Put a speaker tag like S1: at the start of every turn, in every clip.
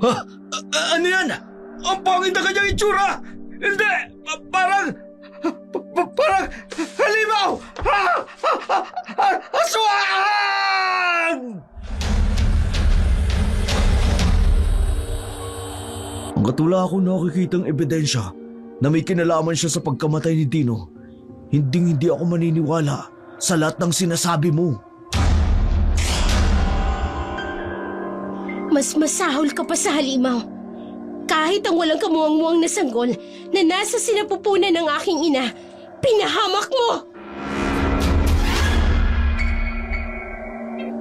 S1: Ha? Ano yan? Ang pangit na kanyang itsura! Hindi! Parang... Parang halimaw! Aswang! Hanggat wala akong nakikitang ebidensya na may kinalaman siya sa pagkamatay ni Dino, hindi ako maniniwala sa lahat ng sinasabi mo.
S2: Mas masahol ka pa sa halimaw. Kahit ang walang kamuwang-muwang na sanggol na nasa sinapupunan ng aking ina, pinahamak mo!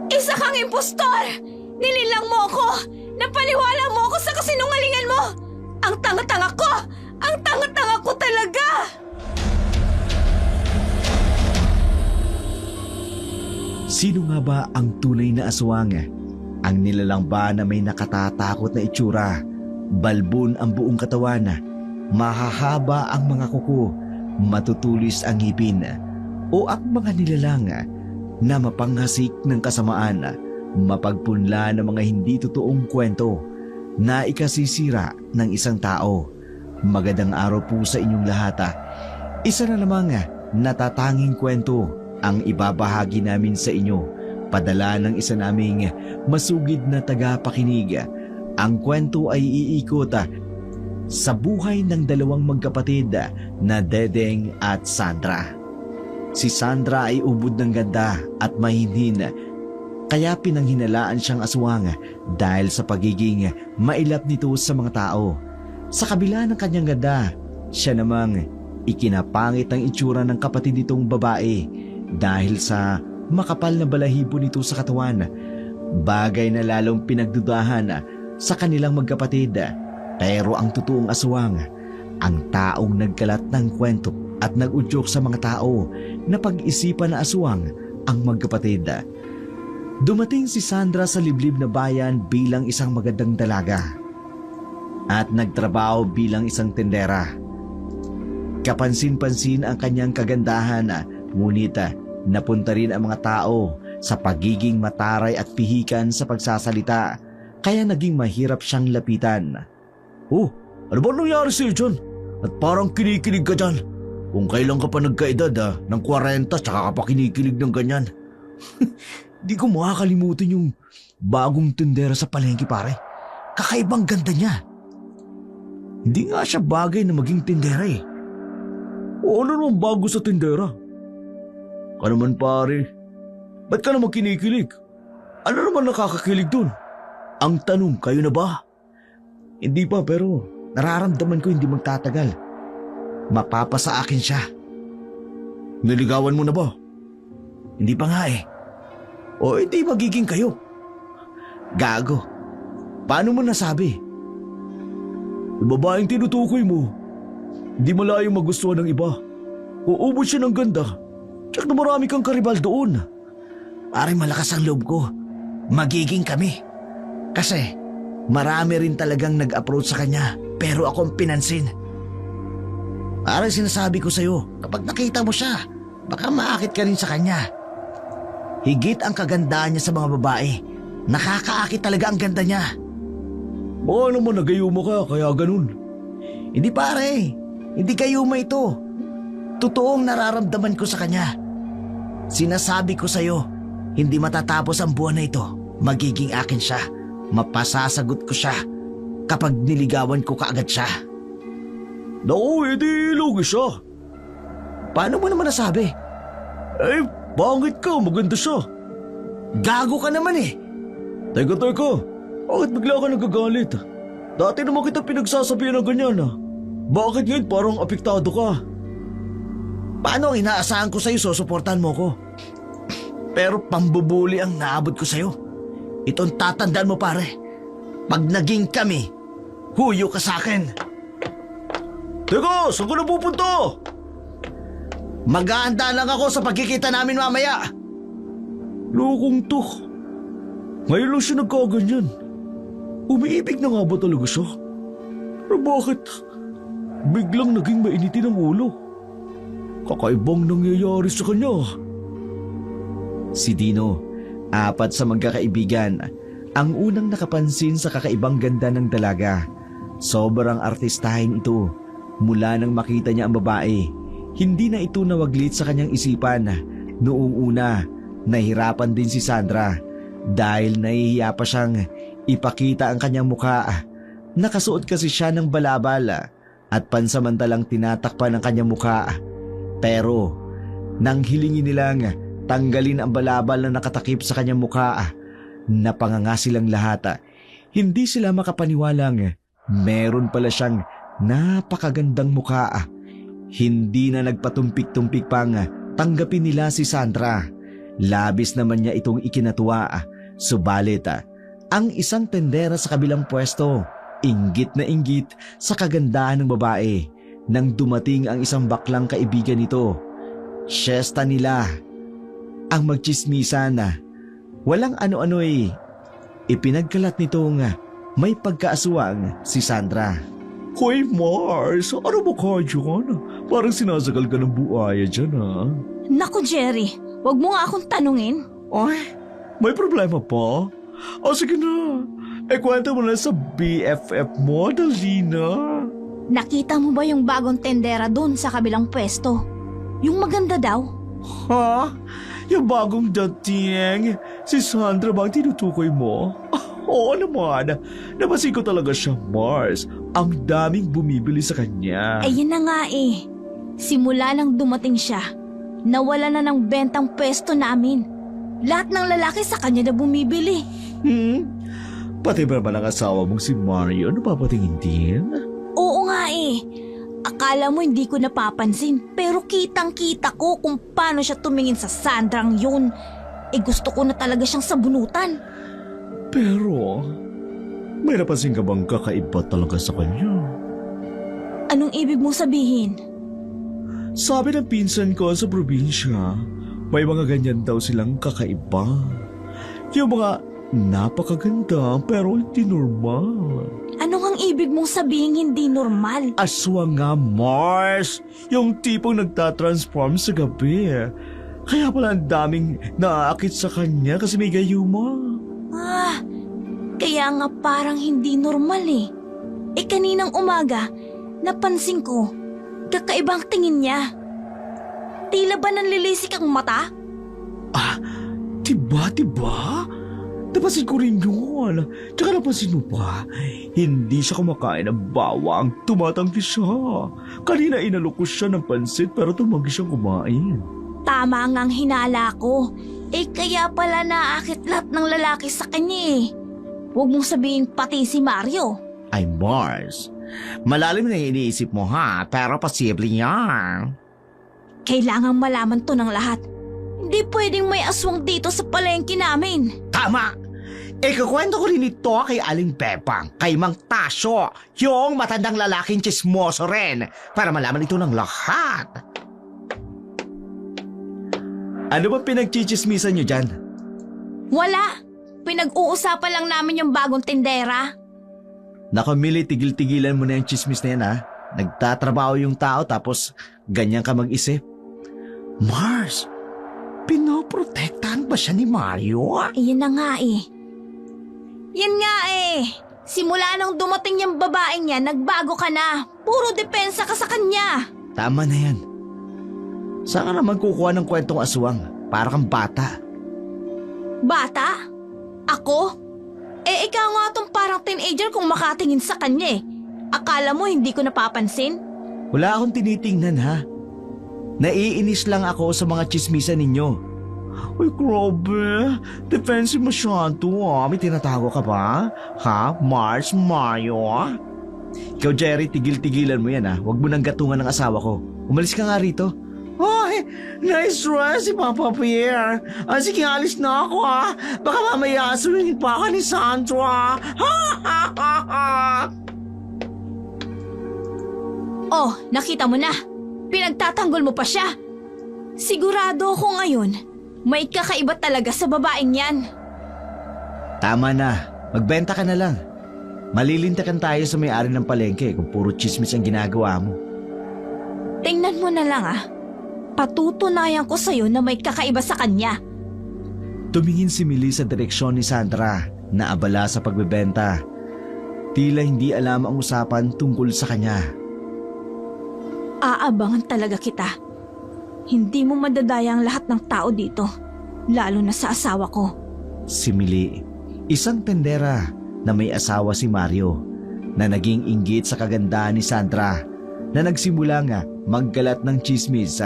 S2: Isa kang impostor! Nililang mo ako! Napaniwala mo ako sa kasinungalingan mo! Ang tanga-tanga ko! Ang tanga-tanga ko talaga!
S3: Sino nga ba ang tunay na aswang? Ang nilalang ba na may nakatatakot na itsura? Balbon ang buong katawan, mahahaba ang mga kuko, matutulis ang ngipin, o ang mga nilalang na mapanghasik ng kasamaan, mapagpunla ng mga hindi totoong kwento na ikasisira ng isang tao. Magandang araw po sa inyong lahat. Isa na namang natatanging kwento ang ibabahagi namin sa inyo, padala ng isa naming masugid na tagapakinig. Ang kwento ay iikot sa buhay ng dalawang magkapatid na Dedeng at Sandra. Si Sandra ay ubod ng ganda at mahinhin, kaya pinanghinalaan siyang aswang dahil sa pagiging mailap nito sa mga tao. Sa kabila ng kanyang ganda, siya namang ikinapangit ang itsura ng kapatid nitong babae dahil sa makapal na balahibo nito sa katawan, bagay na lalong pinagdudahan sa kanilang magkapatid. Pero ang totoong aswang, ang taong nagkalat ng kwento at nag-udyok sa mga tao na pag-isipan na aswang ang magkapatid. Dumating si Sandra sa liblib na bayan bilang isang magandang dalaga at nagtrabaho bilang isang tendera. Kapansin-pansin ang kanyang kagandahan, ngunit napunta rin ang mga tao sa pagiging mataray at pihikan sa pagsasalita, kaya naging mahirap siyang lapitan. Oh, ano ba nangyari sa'yo dyan? At parang kinikilig ka dyan. Kung kailan ka pa nagkaedad ng 40 tsaka ka pa kinikilig ng ganyan. Di ko makakalimutan yung bagong tindera sa palengke, pare. Kakaibang ganda niya. Hindi nga siya bagay na maging tindera eh. O ano naman bago sa tindera? Ka naman pare, ba't ka naman kinikilig? Ano naman nakakakilig dun? Ang tanong, kayo na ba? Hindi pa, pero nararamdaman ko hindi magtatagal. Mapapasa akin siya. Niligawan mo na ba? Hindi pa nga eh. O hindi magiging kayo. Gago. Paano mo nasabi? Yung babaeng tinutukoy mo, hindi malayong magustuhan ng iba. Uubos siya ng ganda. Tsak na marami kang karibal doon. Pare, malakas ang loob ko. Magiging kami. Kasi marami rin talagang nag-approach sa kanya, pero ako ang pinansin. Parang sinasabi ko sa'yo, kapag nakita mo siya, baka maakit ka rin sa kanya. Higit ang kagandahan niya sa mga babae. Nakakaakit talaga ang ganda niya. Baka naman nagayuma ka, kaya ganun. Hindi pare, hindi gayuma ito. Totoong nararamdaman ko sa kanya. Sinasabi ko sa'yo, hindi matatapos ang buwan na ito. Magiging akin siya. Mapasasagot ko siya kapag niligawan ko kaagad siya. Naku, edi lugi siya. Paano mo naman nasabi? Eh, bangit ka, maganda siya. Gago ka naman eh. Teka, bakit bigla ka nagagalit? Dati naman kita pinagsasabihan ng ganyan ah. Bakit ngayon parang apektado ka? Paano ang inaasahan ko sa'yo, susuportahan mo ko? Pero pambubuli ang naabot ko sa'yo. Itong tatandaan mo pare. Pag naging kami, huyo ka sa akin. Teka, saan ka na pupunta? Mag-aanda lang ako sa pagkikita namin mamaya. Lokong to. Ngayon lang siya nagkaganyan. Umiibig na nga ba talaga siya? Pero bakit biglang naging mainitin ang ulo? Kakaibang nangyayari sa kanya. Si Dino, 4 sa magkakaibigan, ang unang nakapansin sa kakaibang ganda ng dalaga. Sobrang artistahin ito. Mula nang makita niya ang babae, hindi na ito nawaglit sa kanyang isipan. Noong una, nahirapan din si Sandra dahil nahihiya pa siyang ipakita ang kanyang mukha. Nakasuot kasi siya ng balabal at pansamantalang tinatakpan ang kanyang mukha. Pero nang hilingin nilang tanggalin ang balabal na nakatakip sa kanyang mukha, napanganga silang lahat. Hindi sila makapaniwalang meron pala siyang napakagandang mukha. Hindi na nagpatumpik-tumpik pang tanggapin nila si Sandra. Labis naman niya itong ikinatuwa. Subalit, ang isang tendera sa kabilang pwesto, inggit na inggit sa kagandahan ng babae nang dumating ang isang baklang kaibigan nito. Siyesta nila ang magtsismisan. Walang ano-ano'y ipinagkalat nitong may pagkaaswang si Sandra.
S1: Hoy Mars, ano ba ka dyan? Parang sinasagal ka ng buhaya dyan ha.
S2: Naku Jerry, wag mo nga akong tanungin.
S1: Ay, may problema pa? O sige na, kwenta mo na sa BFF mo, dali na.
S2: Nakita mo ba yung bagong tendera dun sa kabilang pwesto? Yung maganda daw?
S1: Ha? Yung bagong dating? Si Sandra ba ang tinutukoy mo? Oo naman, napansin ko talaga siya, Mars. Ang daming bumibili sa kanya.
S2: Ayun na nga eh. Simula nang dumating siya, nawala na ng bentang pwesto namin. Lahat ng lalaki sa kanya na bumibili.
S1: Pati ba naman ang asawa mong si Mario napapatingin din?
S2: Oo nga eh. Akala mo hindi ko napapansin, pero kitang-kita ko kung paano siya tumingin sa Sandrang yun. Gusto ko na talaga siyang sabunutan.
S1: Pero, may napansin ka bang kakaiba talaga sa kanya?
S2: Anong ibig mong sabihin?
S1: Sabi ng pinsan ko sa probinsya, may mga ganyan daw silang kakaiba. Yung mga napakaganda pero hindi normal.
S2: Ano ang ibig mong sabihin hindi normal?
S1: Aswang nga, Mars! Yung tipong nagtatransform sa gabi. Kaya pala ang daming naaakit sa kanya kasi may gayuma.
S2: Kaya nga parang hindi normal eh. Kaninang umaga, napansin ko, kakaibang tingin niya. Tila ba nanlilisik ang mata?
S1: Diba? Napansin ko rin yun. Tsaka napansin mo pa, hindi siya kumakain ng bawang, tumatanggi siya. Kanina inalok ko siya ng pansit pero tumanggi siyang kumain.
S2: Tama nga ang hinala ko. Kaya pala naakit lahat ng lalaki sa kanya eh. Huwag mong sabihin pati si Mario.
S3: Ay Mars, malalim na iniisip mo ha, pero posible yan.
S2: Kailangang malaman to ng lahat. Hindi pwedeng may aswang dito sa palengke namin.
S3: Tama! Ikukwento ko rin ito kay Aling Pepang, kay Mang Tasyo, yung matandang lalaking chismoso rin, para malaman ito ng lahat.
S1: Ano ba pinagchichismisan niyo dyan?
S2: Wala. Pinag-uusapan lang namin yung bagong tindera.
S3: Nakamili, tigil-tigilan mo na yung chismis na yan ha. Nagtatrabaho yung tao tapos ganyan ka mag-isip. Mars, pinoprotektahan ba siya ni Mario?
S2: Yan na nga eh. Yan nga eh. Simula nang dumating yung babaeng yan, nagbago ka na. Puro depensa ka sa kanya.
S3: Tama na yan. Saan ka naman kukuha ng kwentong aswang? Para kang bata.
S2: Bata? Ako? Ikaw nga tong parang teenager kung makatingin sa kanya eh. Akala mo hindi ko napapansin?
S3: Wala akong tinitingnan ha. Naiinis lang ako sa mga chismisan ninyo.
S1: Uy, grabe. Defensive masyado May tinatago ka ba? Ha? Mars, Mario?
S3: Ikaw Jerry, tigil-tigilan mo yan ha. Huwag mo nang gatungan ng asawa ko. Umalis ka nga rito.
S1: Ay, nice dress si Papa Pierre. Sige, alis na ako ha. Baka mamaya aswingin pa ka ni Sandra.
S2: Oh, nakita mo na. Pinagtatanggol mo pa siya. Sigurado ako ngayon, may kakaiba talaga sa babaeng yan.
S3: Tama na. Magbenta ka na lang. Malilintakan tayo sa may-ari ng palengke kung puro chismis ang ginagawa mo.
S2: Tingnan mo na lang ah. Patutunayan ko sa'yo na may kakaiba sa kanya.
S3: Tumingin si Millie sa direksyon ni Sandra na abala sa pagbebenta. Tila hindi alam ang usapan tungkol sa kanya.
S2: Aabangan talaga kita. Hindi mo madadaya ang lahat ng tao dito, lalo na sa asawa ko.
S3: Si Millie, isang tendera na may asawa si Mario, na naging inggit sa kagandahan ni Sandra, na nagsimula nga maggalat ng chismis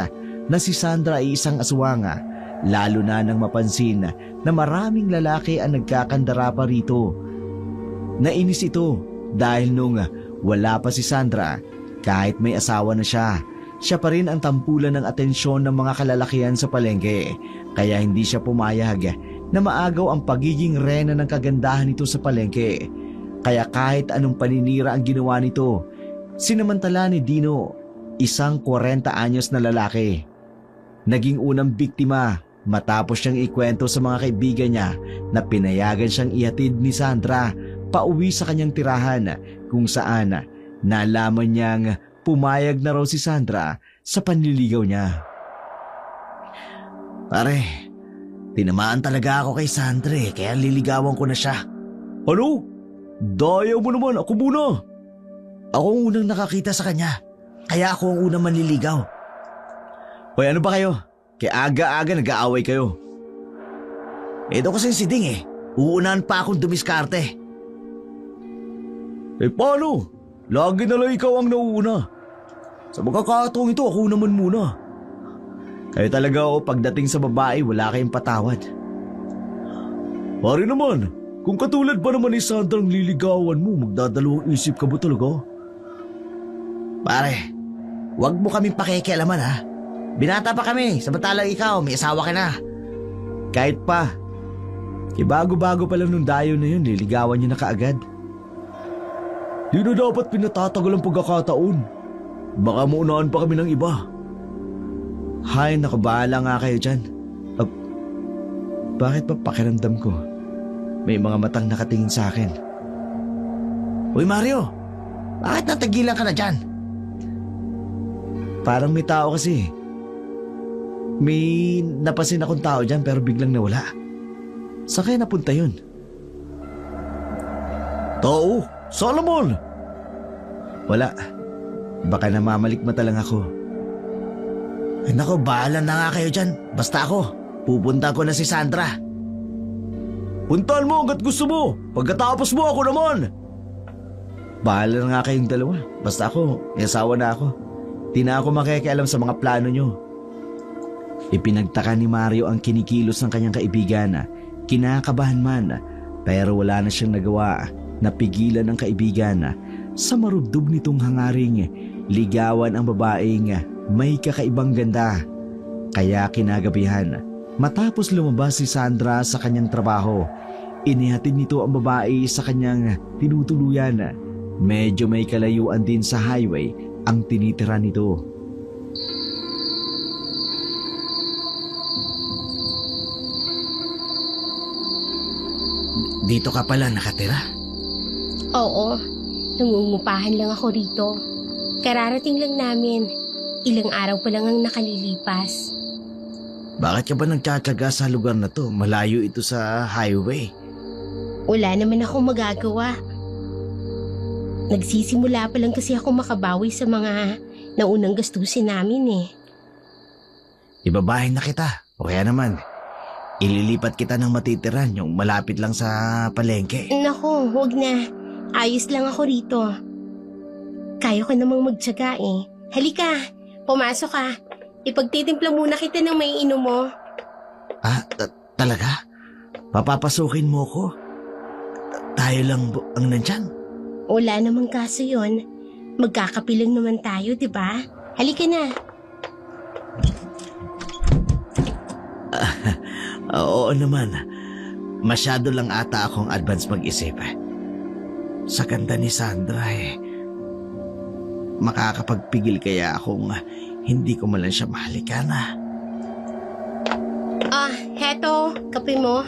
S3: na si Sandra ay isang aswang, lalo na nang mapansin na maraming lalaki ang nagkakandara pa rito. Nainis ito dahil nung wala pa si Sandra, kahit may asawa na siya pa rin ang tampulan ng atensyon ng mga kalalakihan sa palengke, kaya hindi siya pumayag na maagaw ang pagiging reyna ng kagandahan nito sa palengke. Kaya kahit anong paninira ang ginawa nito, sinamantala ni Dino, isang 40 anyos na lalaki. Naging unang biktima matapos siyang ikwento sa mga kaibigan niya na pinayagan siyang ihatid ni Sandra pauwi sa kanyang tirahan, kung saan nalaman niyang pumayag na raw si Sandra sa panliligaw niya. Pare, tinamaan talaga ako kay Sandra kaya liligawan ko na siya.
S1: Ano? Daya mo naman, ako muna.
S3: Ako ang unang nakakita sa kanya, kaya ako ang unang manliligaw.
S1: Hoy, ano ba kayo? Kaya aga-aga nag-aaway kayo.
S3: Ito kasi si Ding uunahan pa akong dumiskarte.
S1: Paano? Lagi na lang ikaw ang nauuna. Sa magkakataong ito, ako naman muna. Kayo talaga pagdating sa babae, wala kayong patawad. Pare naman, kung katulad ba naman ni Sandra ang liligawan mo, magdadalawang isip ka ba talaga?
S3: Pare, wag mo kaming pakikialaman ha. Binata pa kami, samantalang ikaw, may asawa ka na.
S1: Kahit pa. Bago-bago pa lang nung dayo na yun, liligawan niyo na kaagad. Di na dapat pinatatagal ang pagkakataon. Baka maunahan pa kami ng iba. Hay, nakabahala nga kayo dyan. Bakit pa pakiramdam ko? May mga matang nakatingin sa akin.
S3: Uy Mario, bakit natagilan ka na dyan?
S1: Parang may tao kasi. May napasin akong tao dyan pero biglang nawala. Saan kaya napunta yun? Tao? Solomon! Wala. Baka namamalikmata lang ako.
S3: Ay nako, bahala na nga kayo dyan. Basta ako, pupunta ko na si Sandra.
S1: Puntahan mo hanggat gusto mo. Pagkatapos mo ako naman. Bahala na nga kayong dalawa. Basta ako, may asawa na ako. Di na ako makikialam sa mga plano nyo. Ipinagtaka ni Mario ang kinikilos ng kanyang kaibigan. Kinakabahan man, pero wala na siyang nagawa. Napigilan ng kaibigan sa marubdob nitong hangaring ligawan ang babaeng may kakaibang ganda. Kaya kinagabihan, matapos lumabas si Sandra sa kanyang trabaho, inihatid nito ang babae sa kanyang tinutuluyan. Medyo may kalayuan din sa highway ang tinitira nito.
S3: Dito ka pala nakatira?
S4: Oo, nangungupahan lang ako rito. Kararating lang namin. Ilang araw pa lang ang nakalilipas.
S3: Bakit ka ba nagtsatsaga sa lugar na to? Malayo ito sa highway.
S4: Wala naman ako magagawa. Nagsisimula pa lang kasi ako makabawi sa mga naunang gastusin namin
S3: Ibabahin na kita. O kaya naman, ililipat kita ng matitiran yung malapit lang sa palengke.
S4: Naku, huwag na. Ayos lang ako rito. Kaya ko namang magtsaga Halika, pumasok ka. Ipagtitimpla muna kita ng may inom mo.
S3: Talaga? Papapasukin mo ko? Tayo lang ang nandyan?
S4: Wala namang kaso yon. Magkakapilang naman tayo, di ba? Halika na.
S3: Oo naman. Masyado lang ata akong advance mag-isip. Sa ganda ni Sandra makakapagpigil kaya akong hindi ko man lang siya mahalikan.
S4: Heto, kape mo.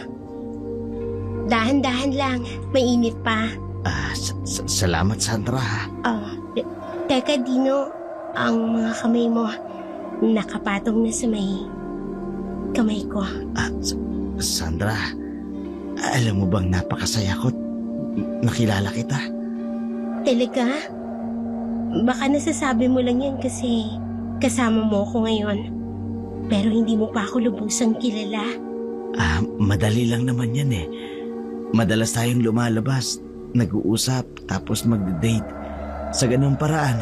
S4: Dahan-dahan lang, mainit pa.
S3: Salamat Sandra.
S4: Teka Dino, ang mga kamay mo nakapatong na sa may kamay ko.
S3: Sandra, alam mo bang napakasaya ko nakilala kita?
S4: Talaga? Baka nasasabi mo lang yan kasi kasama mo ako ngayon. Pero hindi mo pa ako lubusang kilala.
S3: Madali lang naman yan eh. Madalas tayong lumalabas, nag-uusap, tapos mag-date. Sa ganung paraan,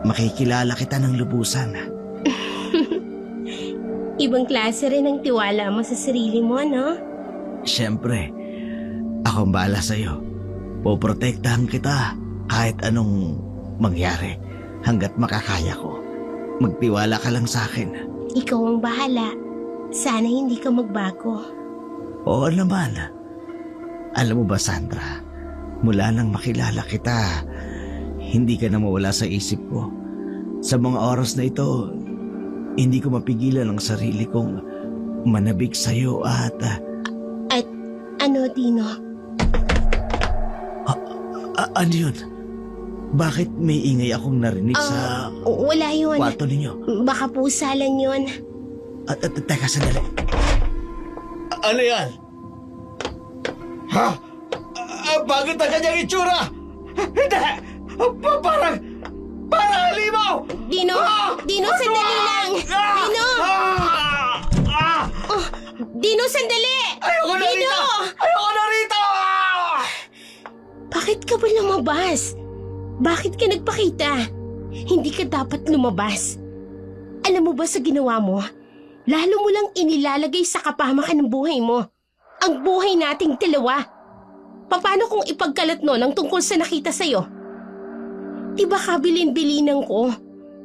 S3: makikilala kita ng lubusan.
S4: Ibang klase rin ang tiwala mo sa sarili mo, no?
S3: Siyempre, akong bahala sa'yo. Poprotektahan kita kahit anong mangyari hanggat makakaya ko. Magtiwala ka lang sa akin.
S4: Ikaw ang bahala. Sana hindi ka magbago.
S3: Oo naman. Alam mo ba, Sandra, mula nang makilala kita, hindi ka na mawala sa isip ko. Sa mga oras na ito, hindi ko mapigilan ang sarili kong manabik sa'yo at...
S4: Ano, Dino?
S3: Ano yun? Bakit may ingay akong narinig sa
S4: Wala yun.
S3: kwarto ninyo?
S4: Baka pusa lang yun.
S3: Teka, sandali. Ano yan? Ha? Bakit ang kanyang itsura? Hindi! Parang halimaw!
S4: Dino! Dino, sandali lang! Dino! Dino, sandali!
S3: Ayoko na
S4: Dino!
S3: rito! Ayoko na rito!
S4: Bakit ka ba lumabas? Bakit ka nagpakita? Hindi ka dapat lumabas. Alam mo ba sa ginawa mo? Lalo mo lang inilalagay sa kapahamakan ng buhay mo. Ang buhay nating dalawa. Paano kung ipagkalat nun ang tungkol sa nakita sa'yo? Diba kabilin-bilinan ko?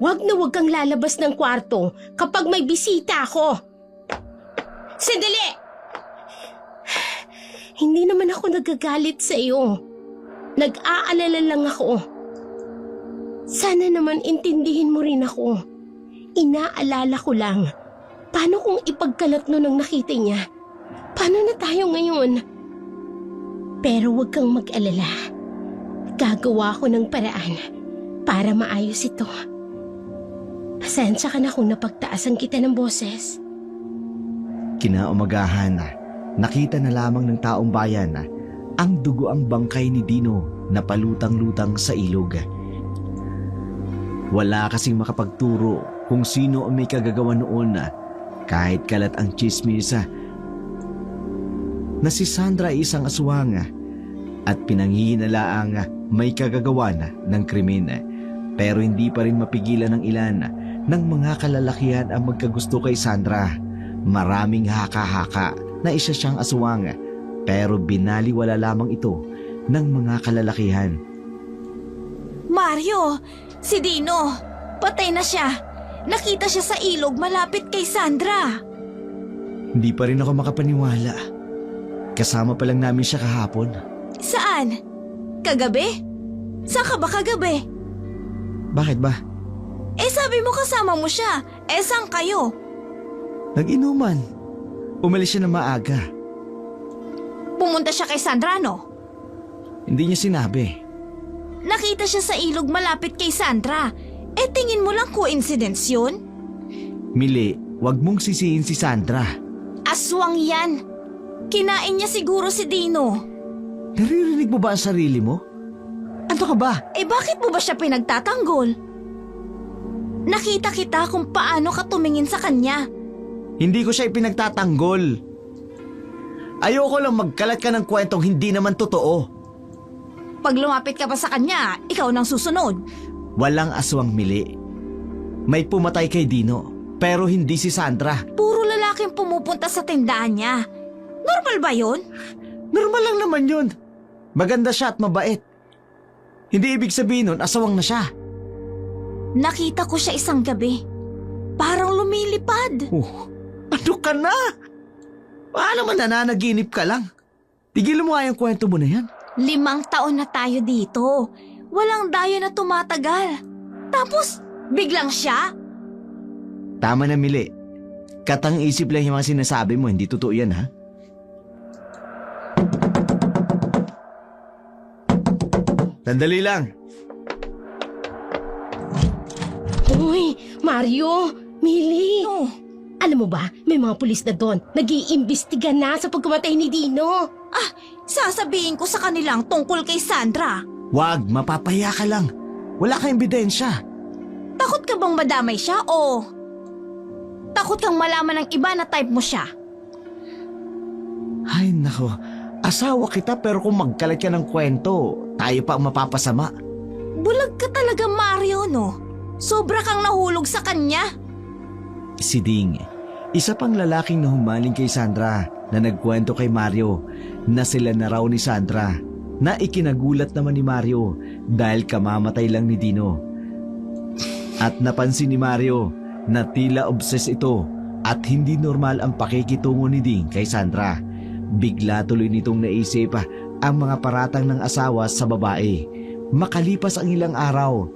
S4: Wag na wag kang lalabas ng kwarto kapag may bisita ako. Sandali! Hindi naman ako nagagalit sa iyo. Nag-aalala lang ako. Sana naman intindihin mo rin ako. Inaalala ko lang. Paano kung ipagkalat nun ang nakita niya? Paano na tayo ngayon? Pero huwag kang mag-alala. Gagawa ko ng paraan para maayos ito. Pasensya ka na kung napagtaasan kita ng boses.
S3: Kinaumagahan, nakita na lamang ng taong bayan ang dugo ang bangkay ni Dino na palutang-lutang sa ilog. Wala kasing makapagturo kung sino ang may kagagawa noon kahit kalat ang tsismis na si Sandra ay isang aswang at pinanghihinalaang may kagagawa ng krimen. Pero hindi pa rin mapigilan ng ilan ng mga kalalakihan ang magkagusto kay Sandra. Maraming haka-haka na isa siyang aswang pero binaliwala lamang ito ng mga kalalakihan.
S2: Mario, si Dino, patay na siya. Nakita siya sa ilog malapit kay Sandra.
S3: Hindi pa rin ako makapaniwala. Kasama pa lang namin siya kahapon.
S2: Saan? Kagabi? Saan ka ba kagabi?
S3: Bakit ba?
S2: Sabi mo kasama mo siya. Saan kayo?
S3: Nag-inuman. Umalis siya na maaga.
S2: Pumunta siya kay Sandra, no?
S3: Hindi niya sinabi.
S2: Nakita siya sa ilog malapit kay Sandra. Tingin mo lang coincidence yun?
S3: Mili, wag mong sisihin si Sandra.
S2: Aswang yan. Kinain niya siguro si Dino.
S3: Naririnig mo ba ang sarili mo? Ano ka ba?
S2: Bakit mo ba siya pinagtatanggol? Nakita kita kung paano ka tumingin sa kanya.
S3: Hindi ko siya ipinagtatanggol. Ayoko lang magkalat ka ng kwentong hindi naman totoo.
S2: Pag lumapit ka pa sa kanya, ikaw nang susunod.
S3: Walang aswang, Mili. May pumatay kay Dino, pero hindi si Sandra.
S2: Puro lalaking pumupunta sa tindahan niya. Normal ba yun?
S3: Normal lang naman yun. Maganda siya at mabait. Hindi ibig sabihin nun, asawang na siya.
S2: Nakita ko siya isang gabi. Parang lumilipad.
S3: Ano ka na? Paano man nananaginip ka lang? Tigilan mo nga yung kwento mo na yan.
S2: 5 taon na tayo dito. Walang dayo na tumatagal. Tapos, biglang siya?
S3: Tama na, Mili. Katang-isip lang yung mga sinasabi mo, hindi totoo yan, ha? Sandali lang.
S4: Uy, Mario, Mili.
S2: No.
S4: Alam mo ba, may mga pulis na doon. Nag-iimbestiga na sa pagkamatay ni Dino.
S2: Sasabihin ko sa kanilang tungkol kay Sandra.
S3: Wag, mapapaya ka lang. Wala kang ebidensya.
S2: Takot ka bang madamay siya o takot kang malaman ng iba na type mo siya?
S3: Ay nako, asawa kita pero kung magkalat ka ng kwento, tayo pa ang mapapasama.
S2: Bulag ka talaga, Mario, no? Sobra kang nahulog sa kanya.
S3: Si Ding, isa pang lalaking nahumaling kay Sandra na nagkwento kay Mario na sila na raw ni Sandra na ikinagulat naman ni Mario dahil kamamatay lang ni Dino. At napansin ni Mario na tila obses ito at hindi normal ang pakikitungo ni Ding kay Sandra. Bigla tuloy nitong naisip ang mga paratang ng asawa sa babae. Makalipas ang ilang araw,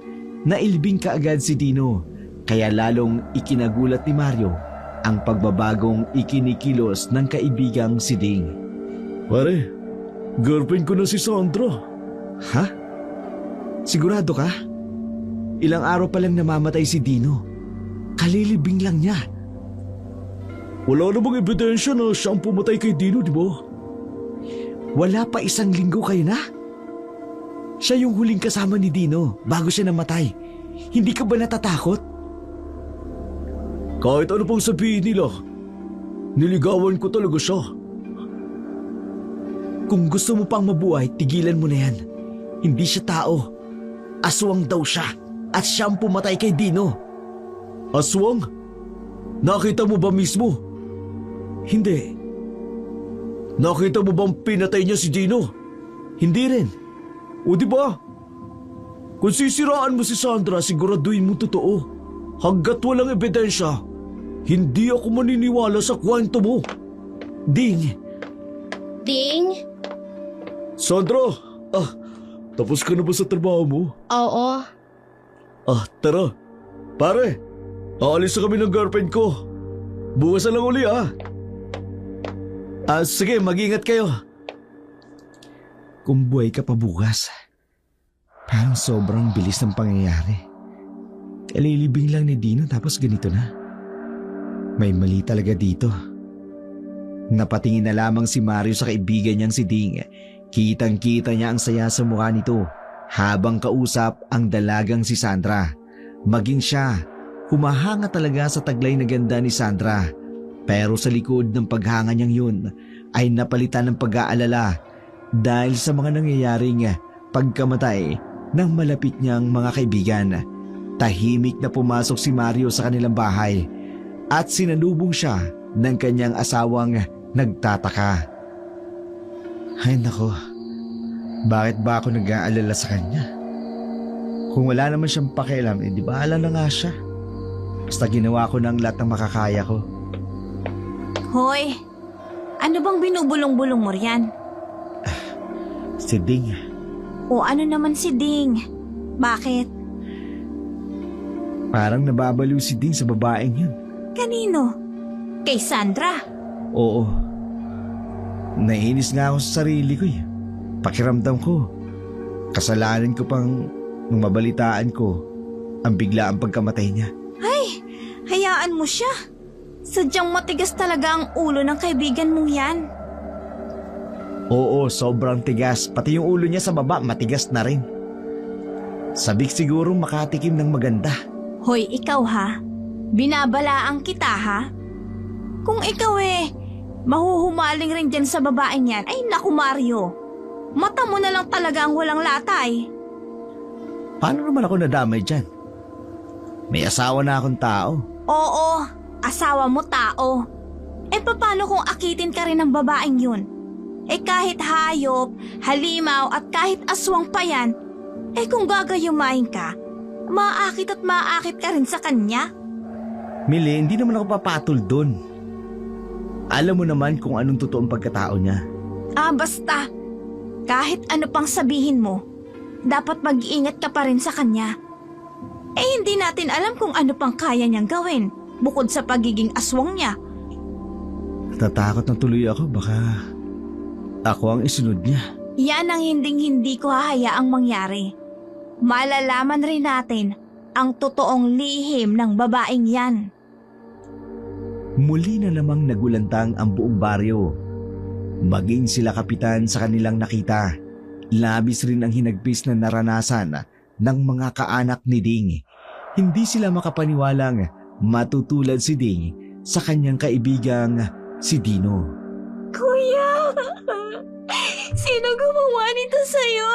S3: nailbing kaagad si Dino. Kaya lalong ikinagulat ni Mario ang pagbabagong ikinikilos ng kaibigang si Ding.
S1: Pare, girlfriend ko na si Sandra.
S3: Ha? Sigurado ka? Ilang araw pa lang namamatay si Dino. Kalilibing lang niya.
S1: Wala namang ebidensya na siyang pumatay kay Dino, di ba?
S3: Wala pa isang linggo kayo na? Siya yung huling kasama ni Dino bago siya namatay. Hindi ka ba natatakot?
S1: Kahit ano pang sabihin nila, niligawan ko talaga siya.
S3: Kung gusto mo pang mabuhay, tigilan mo na yan. Hindi siya tao. Aswang daw siya at siyang pumatay kay Dino.
S1: Aswang? Nakita mo ba mismo?
S3: Hindi.
S1: Nakita mo bang pinatay niya si Dino?
S3: Hindi rin.
S1: O di ba? Kung sisiraan mo si Sandra, siguraduhin mo totoo. Hanggat walang ebidensya, hindi ako maniniwala sa kwento mo.
S3: Ding,
S4: Ding?
S1: Sandra, tapos ka na ba sa trabaho mo?
S4: Oo.
S1: Tara. Pare, aalis na kami ng girlfriend ko. Bukas na lang uli
S3: sige, mag-ingat kayo. Kung buhay ka pa bukas, parang sobrang bilis ng pangyayari. Kalilibing lang ni Dino tapos ganito na. May mali talaga dito. Napatingin na lamang si Mario sa kaibigan niyang si Ding. Kitang-kita niya ang saya sa mukha nito habang kausap ang dalagang si Sandra. Maging siya, humahanga talaga sa taglay na ganda ni Sandra. Pero sa likod ng paghanga niyang yun ay napalitan ng pag-aalala dahil sa mga nangyayaring pagkamatay ng malapit niyang mga kaibigan. Tahimik na pumasok si Mario sa kanilang bahay at sinalubong siya ng kanyang asawang nagtataka. Ay nako, bakit ba ako nag-aalala sa kanya? Kung wala naman siyang pakialam, di ba ala na nga siya? Basta ginawa ko ng lahat ng makakaya ko.
S2: Hoy, ano bang binubulong-bulong mo riyan?
S3: Si Ding,
S2: O ano naman si Ding? Bakit?
S3: parang nababaliw si Ding sa babaeng yun.
S2: Kanino? Kay Sandra?
S3: Oo. Nainis nga ako sa sarili ko eh. Pakiramdam ko. Kasalanan ko pang nung mabalitaan ko ang biglaang pagkamatay niya.
S2: Ay, hayaan mo siya. Sadyang matigas talaga ang ulo ng kaibigan mong yan.
S3: Oo, sobrang tigas. Pati yung ulo niya sa baba, matigas na rin. Sabik siguro makatikim ng maganda.
S2: Hoy, ikaw ha? Binabalaan kita ha? Kung ikaw mahuhumaling rin dyan sa babaeng yan, ay naku Mario. Mata mo na lang talaga ang walang latay.
S3: Paano naman ako nadamay dyan? May asawa na akong tao.
S2: Oo, asawa mo tao. Paano kung akitin ka rin ng babaeng yun? Kahit hayop, halimaw at kahit aswang pa yan, kung gagayumain ka, maakit at maakit ka rin sa kanya.
S3: Mili, hindi naman ako papatol dun. Alam mo naman kung anong totoong pagkatao niya.
S2: Basta. Kahit ano pang sabihin mo, dapat mag-iingat ka pa rin sa kanya. Hindi natin alam kung ano pang kaya niyang gawin, bukod sa pagiging aswang niya.
S3: Natatakot na tuloy ako, baka ako ang isunod niya.
S2: Yan ang hinding-hindi ko hahayaang mangyari. Malalaman rin natin ang totoong lihim ng babaeng yan.
S3: Muli na namang nagulantang ang buong baryo. Maging sila kapitan sa kanilang nakita, labis rin ang hinagpis na naranasan ng mga kaanak ni Ding. Hindi sila makapaniwalang matutulad si Ding sa kanyang kaibigang si Dino.
S2: Kuya! Sino gumawa nito sa'yo?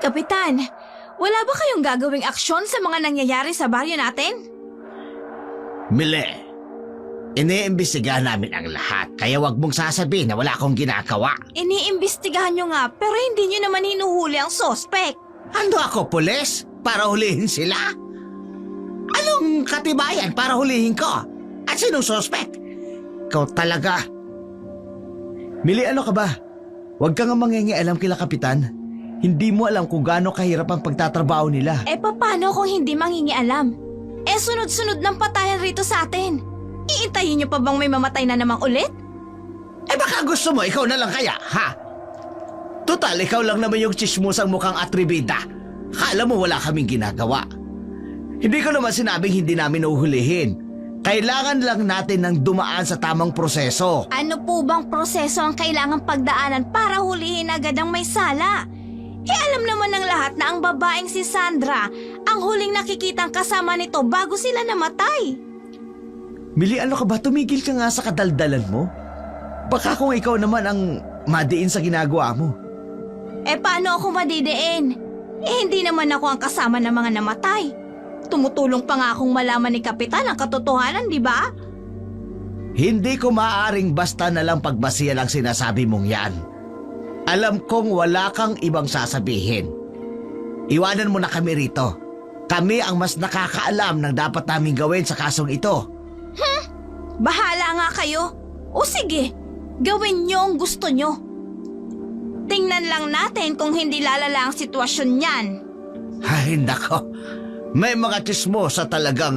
S2: Kapitan, wala ba kayong gagawing aksyon sa mga nangyayari sa baryo natin?
S5: Mili, iniimbestigahan namin ang lahat, kaya wag mong sasabihin na wala akong ginagawa.
S2: Iniimbestigahan nyo nga, pero hindi nyo naman hinuhuli ang sospek.
S5: Ano ako, pulis? Para hulihin sila? Anong katibayan para hulihin ko? At sinong suspect? Ikaw talaga.
S3: Mili, ano ka ba? Huwag ka nga mangingialam kila kapitan. Hindi mo alam kung gaano kahirap ang pagtatrabaho nila.
S2: Eh paano kung hindi mangingialam? Eh sunod-sunod ng patayan rito sa atin. Iintayin nyo pa bang may mamatay na namang ulit?
S5: Eh baka gusto mo, ikaw na lang kaya, ha? Total, ikaw lang naman yung chismusang mukhang atribida. Kala mo wala kaming ginagawa. Hindi ko naman sinabing hindi namin uhulihin. Kailangan lang natin ng dumaan sa tamang proseso.
S2: Ano po bang proseso ang kailangang pagdaanan para hulihin agad ang may sala? Eh alam naman ng lahat na ang babaeng si Sandra ang huling nakikitang kasama nito bago sila namatay.
S3: Mili, ano ka ba? Tumigil ka nga sa kadaldalan mo. Baka kung ikaw naman ang madiin sa ginagawa mo.
S2: Eh paano ako madidiin? Eh hindi naman ako ang kasama ng mga namatay. Tumutulong pa nga akong malaman ni Kapitan ang katotohanan, di ba?
S5: Hindi ko maaaring basta na lang pagbasihan ang sinasabi mong yan. Alam kong wala kang ibang sasabihin. Iwanan mo na kami rito. Kami ang mas nakakaalam ng dapat namin gawin sa kasong ito.
S2: Bahala nga kayo. O sige, gawin nyo ang gusto nyo. Tingnan lang natin kung hindi lalala ang sitwasyon niyan.
S5: Ay, nako. May mga chismosa talagang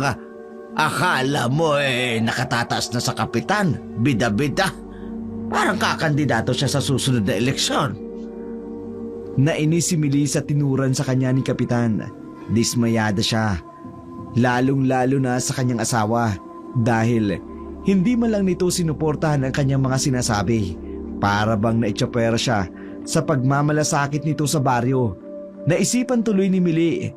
S5: akala mo nakatatas na sa kapitan. Bida-bida. Parang kakandidato siya sa susunod na eleksyon.
S3: Nainis si Mili sa tinuran sa kanya ni Kapitan. Dismayada siya. Lalong-lalo na sa kanyang asawa dahil hindi man lang nito sinuportahan ang kanyang mga sinasabi. Para bang naitsapera siya sa pagmamalasakit nito sa baryo. Naisipan tuloy ni Mili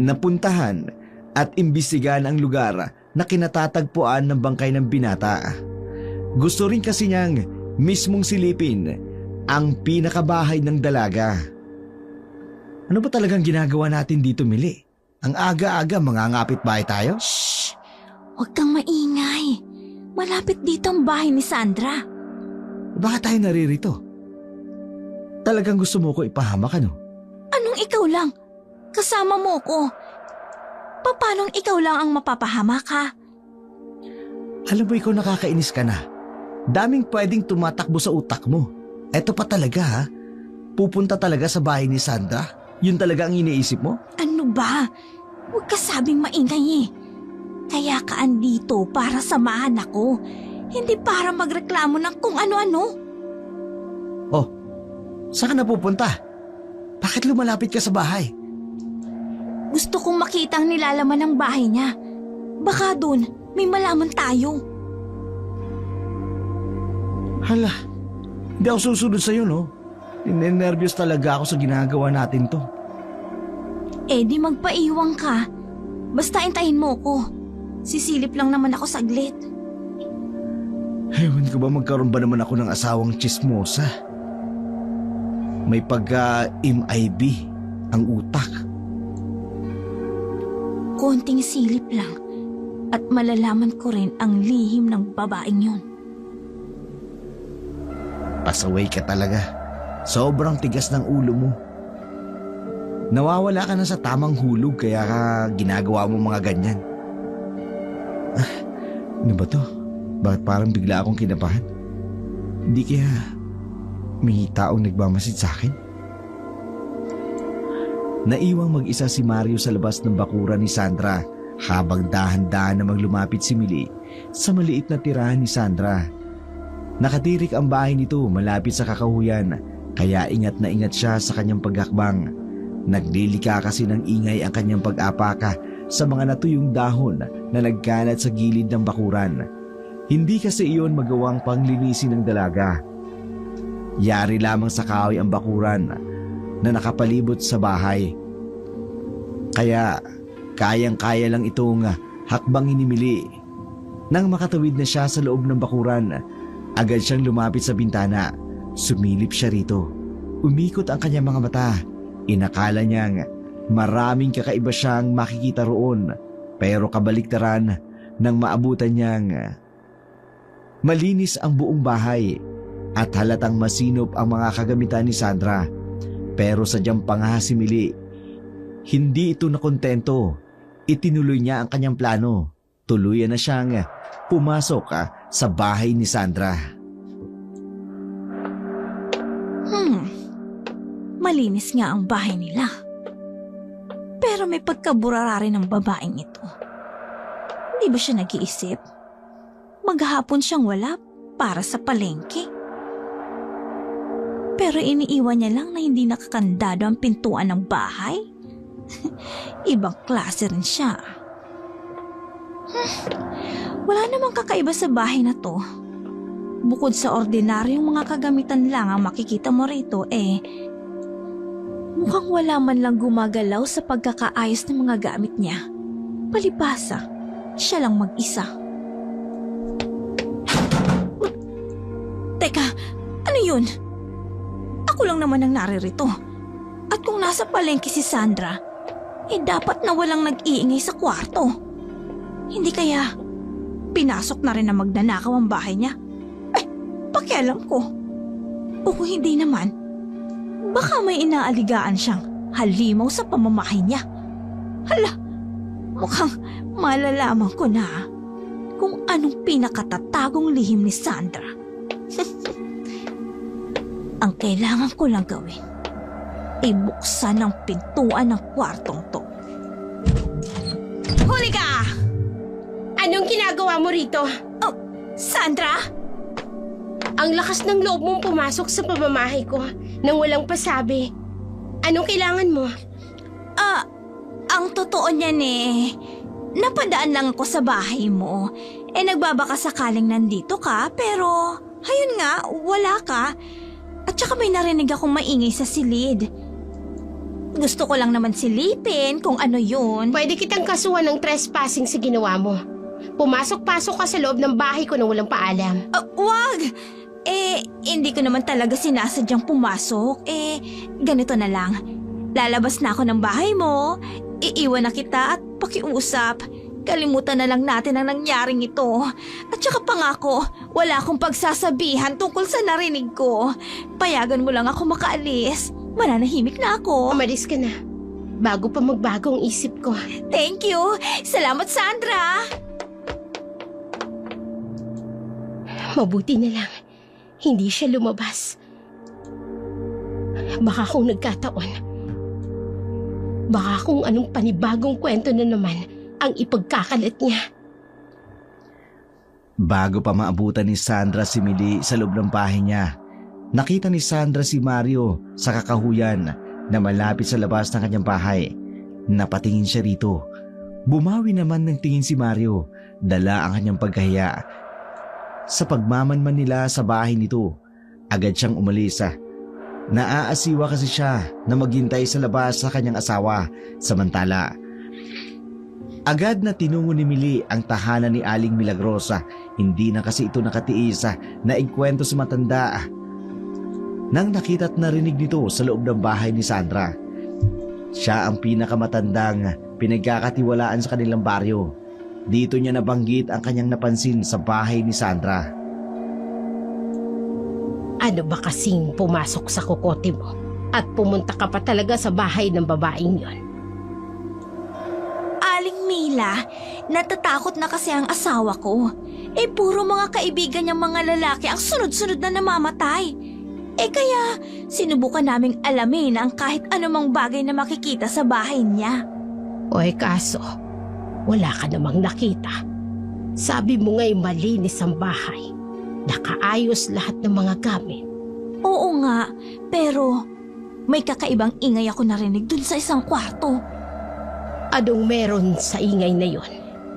S3: na puntahan at imbestigahan ang lugar na kinatatagpuan ng bangkay ng binata. Gusto rin kasi niyang mismong silipin ang pinakabahay ng dalaga. Ano ba talagang ginagawa natin dito, Mili? Ang aga-aga mangangapit bahay tayo?
S2: Shh! Huwag kang maingay. Malapit dito ang bahay ni Sandra.
S3: Bakit tayo naririto? Talagang gusto mo ko ipahamak, ano?
S2: Anong ikaw lang? Kasama mo ko. Paanong ikaw lang ang mapapahamak ha?
S3: Alam mo, ikaw nakakainis ka na. Daming pwedeng tumatakbo sa utak mo. Eto pa talaga, ha? Pupunta talaga sa bahay ni Sandra? Yun talaga ang iniisip mo?
S2: Ano ba? Huwag ka sabing maingay eh. Kaya ka andito para samahan ako. Hindi para magreklamo ng kung ano-ano.
S3: Oh, saan ka na pupunta? Bakit lumalapit ka sa bahay?
S2: Gusto kong makita ang nilalaman ng bahay niya. Baka doon may malaman tayo.
S3: Hala, hindi ako susunod sa'yo, no? Ninenervyos talaga ako sa ginagawa natin to.
S2: Eh di magpaiwang ka. Basta intayin mo ko. Sisilip lang naman ako saglit.
S3: Ewan ko ba magkaroon ba naman ako ng asawang chismosa? May pagka-MIB ang utak.
S2: Konting silip lang at malalaman ko rin ang lihim ng babaeng yun.
S3: Pasaway ka talaga. Sobrang tigas ng ulo mo. Nawawala ka na sa tamang hulog kaya ka ginagawa mo mga ganyan. Ano ba to? Bakit parang bigla akong kinabahan? Hindi kaya may taong nagmamasid sa akin? Naiwang mag-isa si Mario sa labas ng bakuran ni Sandra habang dahan-dahan namang lumapit si Mili sa maliit na tirahan ni Sandra. Nakatirik ang bahay nito malapit sa kakahuyan kaya ingat na ingat siya sa kanyang paghakbang. Naglilika kasi ng ingay ang kanyang pag-apaka sa mga natuyong dahon na nagkalat sa gilid ng bakuran. Hindi kasi iyon magawang panglinisin ng dalaga. Yari lamang sa kahoy ang bakuran na nakapalibot sa bahay. Kaya kayang-kaya lang itong hakbangin ni Mili. Nang makatawid na siya sa loob ng bakuran, agad siyang lumapit sa bintana. Sumilip siya rito. Umikot ang kanyang mga mata. Inakala niyang maraming kakaiba siyang makikita roon, pero kabaliktaran nang maabutan niyang malinis ang buong bahay at halatang masinop ang mga kagamitan ni Sandra. Pero sadyang pangahasimili, hindi ito nakontento. Itinuloy niya ang kanyang plano. Tuluyan na siyang pumasok sa bahay ni Sandra.
S2: Malinis nga ang bahay nila. Pero may pagkaburara rin ng babaeng ito. Hindi ba siya nag-iisip? Maghapon siyang wala para sa palengke. Pero iniiwan niya lang na hindi nakakandado ang pintuan ng bahay. Ibang klase rin siya. Wala namang kakaiba sa bahay na to. Bukod sa ordinaryong mga kagamitan lang ang makikita mo rito, mukhang wala man lang gumagalaw sa pagkakaayos ng mga gamit niya. Palibhasa, siya lang mag-isa. Teka, ano yun? Ako lang naman ang naririto. At kung nasa palengke si Sandra, dapat na walang nag-iingay sa kwarto. Hindi kaya pinasok na rin na magnanakaw ang bahay niya? Pakialam ko. O kung hindi naman, baka may inaaligaan siyang halimaw sa pamamahay niya. Hala, mukhang malalaman ko na kung anong pinakatatagong lihim ni Sandra. Ang kailangan ko lang gawin ay buksan ang pintuan ng kwartong to. Huli ka!
S4: Anong ginagawa mo rito?
S2: Oh, Sandra?
S4: Ang lakas ng loob mong pumasok sa pamamahay ko nang walang pasabi. Anong kailangan mo?
S2: Ang totoo niyan napadaan lang ako sa bahay mo. Nagbabaka sakaling nandito ka, pero hayun nga, wala ka. At saka may narinig akong maingay sa silid. Gusto ko lang naman silipin kung ano yun.
S4: Pwede kitang kasuhan ng trespassing sa ginawa mo. Pumasok-pasok ka sa loob ng bahay ko nang walang paalam.
S2: Wag! Hindi ko naman talaga sinasadyang pumasok. Ganito na lang. Lalabas na ako ng bahay mo, iiwan na kita at pakiusap. Kalimutan na lang natin ang nangyaring ito. At saka pangako, wala akong pagsasabihan tungkol sa narinig ko. Payagan mo lang ako makaalis. Mananahimik na ako.
S4: Umalis ka na. Bago pa magbago ang isip ko.
S2: Thank you! Salamat, Sandra!
S4: Mabuti na lang. Hindi siya lumabas. Baka kung nagkataon. Baka kung anong panibagong kwento na naman ang ipagkakalat niya.
S3: Bago pa maabutan ni Sandra si Mili sa loob ng bahay niya, nakita ni Sandra si Mario sa kakahuyan na malapit sa labas ng kanyang bahay. Napatingin siya rito. Bumawi naman ng tingin si Mario, dala ang kanyang pagkahiya. Sa pagmamanman nila sa bahay nito, agad siyang umalis. Naaasiwa kasi siya na maghintay sa labas sa kanyang asawa. Samantala, agad na tinungo ni Mili ang tahanan ni Aling Milagrosa. Hindi na kasi ito nakatiis na ikwento sa matanda. Nang nakita at narinig nito sa loob ng bahay ni Sandra, siya ang pinakamatandang pinagkakatiwalaan sa kanilang baryo. Dito niya nabanggit ang kanyang napansin sa bahay ni Sandra.
S4: Ano ba kasing pumasok sa kokote mo at pumunta ka pa talaga sa bahay ng babaeng yon?
S2: Aling Mila, natatakot na kasi ang asawa ko. Puro mga kaibigan niyang mga lalaki ang sunod-sunod na namamatay. Kaya sinubukan naming alamin ang kahit anumang bagay na makikita sa bahay niya.
S4: Kaso, wala ka namang nakita. Sabi mo nga'y malinis ang bahay. Nakaayos lahat ng mga gamit.
S2: Oo nga, pero may kakaibang ingay ako narinig dun sa isang kwarto.
S4: Anong meron sa ingay na yon?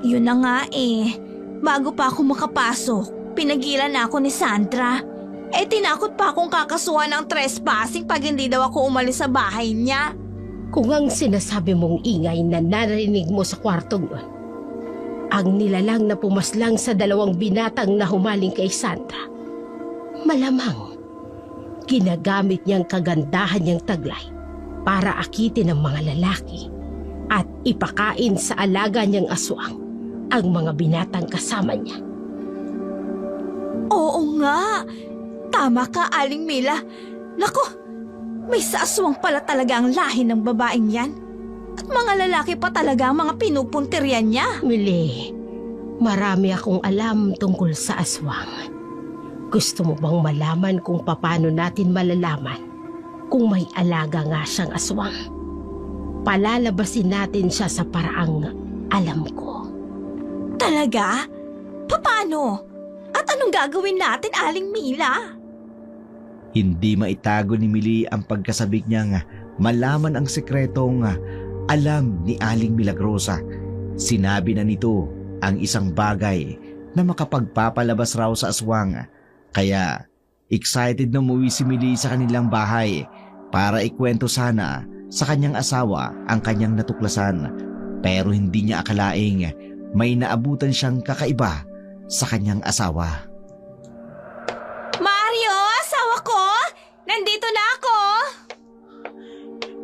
S2: Yun na nga eh. Bago pa ako makapasok, pinagilan na ako ni Sandra. Eh tinakot pa akong kakasuhan ng trespassing pag hindi daw ako umalis sa bahay niya.
S4: Kung ang sinasabi mong ingay na narinig mo sa kwartong yon, ang nilalang na pumaslang sa 2 binatang na humaling kay Sandra, malamang ginagamit niyang kagandahan niyang taglay para akitin ang mga lalaki at ipakain sa alaga niyang aswang ang mga binatang kasama niya.
S2: Oo nga. Tama ka, Aling Mila. Naku, may saaswang pala talaga ang lahi ng babaeng yan. At mga lalaki pa talaga ang mga pinupuntiryan niya.
S4: Mili, marami akong alam tungkol sa aswang. Gusto mo bang malaman kung paano natin malalaman kung may alaga nga siyang aswang? Palalabasin natin siya sa paraang alam ko.
S2: Talaga? Paano? At anong gagawin natin, Aling Mila?
S3: Hindi maitago ni Mili ang pagkasabik niyang malaman ang sekretong alam ni Aling Milagrosa. Sinabi na nito ang isang bagay na makapagpapalabas raw sa aswang. Kaya excited na umuwi si Mili sa kanilang bahay para ikwento sana sa kanyang asawa ang kanyang natuklasan. Pero hindi niya akalaing may naabutan siyang kakaiba sa kanyang asawa.
S2: Mario, asawa ko! Nandito na ako!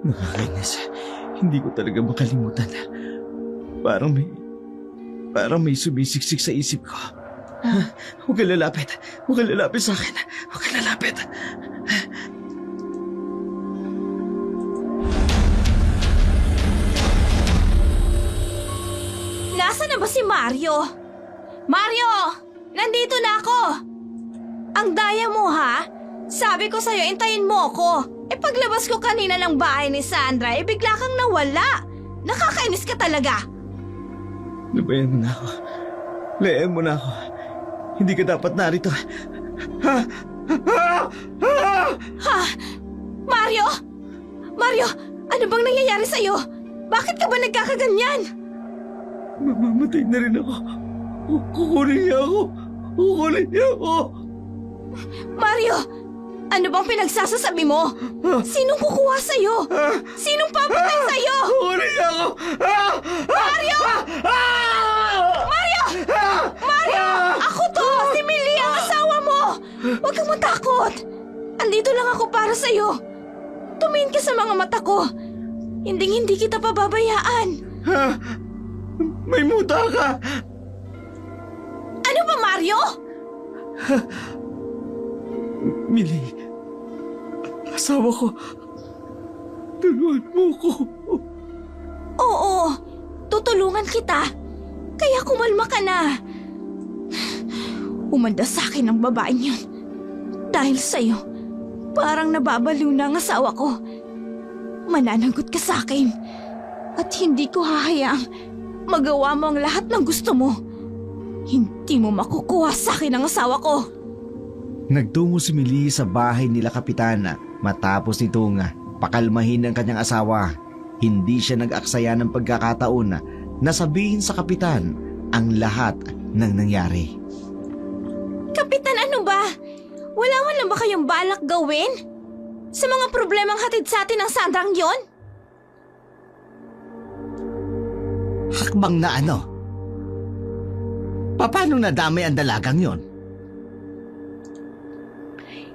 S1: Nakakainis. Hindi ko talaga makalimutan. Parang may sumisiksik sa isip ko. Huwag kang lalapit. Huwag kang lalapit sa akin. Huwag kang lalapit.
S2: Nasaan na ba si Mario? Mario! Nandito na ako! Ang daya mo ha? Sabi ko sa'yo, intayin mo ako. Paglabas ko kanina ng bahay ni Sandra, bigla kang nawala. Nakakainis ka talaga.
S1: Labayan mo na ako. Labayan mo na ako. Hindi ka dapat narito.
S2: Ha? Mario? Mario, ano bang nangyayari sa'yo? Bakit ka ba nagkakaganyan?
S1: Mamamatay na rin ako. Kukunin niya ako. Kukunin niya ako.
S2: Mario, ano bang pinagsasasabi mo? Sinong kukuha sa'yo? Sinong papatay sa'yo?
S1: Kukunin niya ako.
S2: Mario! Mario! Mario! Ako to! Si Millie, ang asawa mo! Huwag kang matakot. Andito lang ako para sa'yo. Tumingin ka sa mga mata ko. Hindi kita pababayaan.
S1: May muta ka.
S2: Ano ba, Mario?
S1: Mili, asawa ko. Tulungan mo ko.
S2: Oo, tutulungan kita. Kaya kumalma ka na. Umanda sa akin ang babaeng yun. Dahil sa'yo, parang nababaliw na ang asawa ko. Mananagot ka sa akin. At hindi ko hahayaang magawa mo ang lahat ng gusto mo. Hindi mo makukuha sa akin ang asawa ko.
S3: Nagtungo si Mili sa bahay nila Kapitan matapos nitong pakalmahin ang kanyang asawa. Hindi siya nag-aksaya ng pagkakataon na sabihin sa Kapitan ang lahat ng nangyari.
S2: Kapitan, ano ba? Wala ba kayong balak gawin? Sa mga problemang hatid sa atin ng Sandrang yon?
S5: Hakbang na ano? Paano nadamay ang dalagang yon?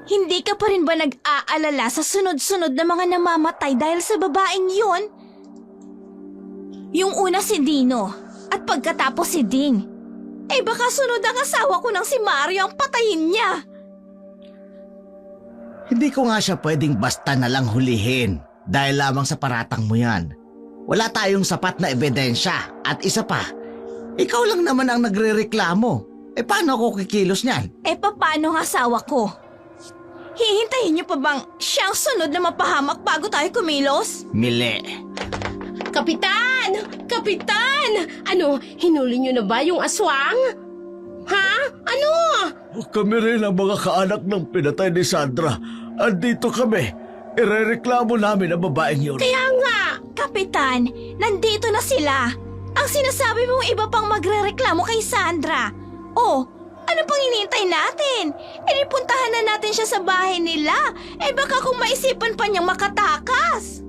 S2: Hindi ka pa rin ba nag-aalala sa sunod-sunod na mga namamatay dahil sa babaeng yun? Yung una si Dino at pagkatapos si Ding. Baka sunod ang asawa ko ng si Mario ang patayin niya.
S5: Hindi ko nga siya pwedeng basta na lang hulihin dahil lamang sa paratang mo yan. Wala tayong sapat na ebidensya at isa pa, ikaw lang naman ang nagrereklamo. Paano ako kikilos niyan?
S2: Paano ang asawa ko? Hihintayin niyo pa bang siyang sunod na mapahamak bago tayo kumilos?
S5: Mili.
S4: Kapitan! Kapitan! Ano, hinuli niyo na ba yung aswang? Ha? Ano?
S5: Kami rin ang mga kaanak ng pinatay ni Sandra. Andito kami. Irereklamo namin ang babaeng yun.
S4: Kaya nga,
S2: Kapitan, nandito na sila. Ang sinasabi mong iba pang magrereklamo kay Sandra. Oh, ano pang hinihintay natin? Puntahan na natin siya sa bahay nila. Baka kung maisipan pa niyang makatakas.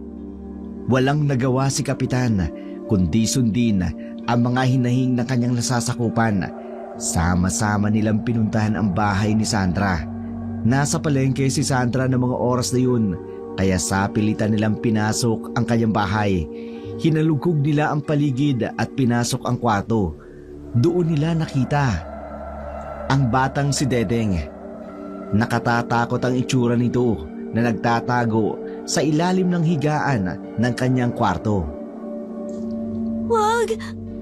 S3: Walang nagawa si Kapitan, kundi sundin ang mga hinahing ng kanyang nasasakupan. Sama-sama nilang pinuntahan ang bahay ni Sandra. Nasa palengke si Sandra ng mga oras na yun, kaya sa pilitan nilang pinasok ang kanyang bahay. Hinalugkog nila ang paligid at pinasok ang kwarto. Doon nila nakita ang batang si Dedeng. Nakatatakot ang itsura nito na nagtatago sa ilalim ng higaan ng kanyang kwarto.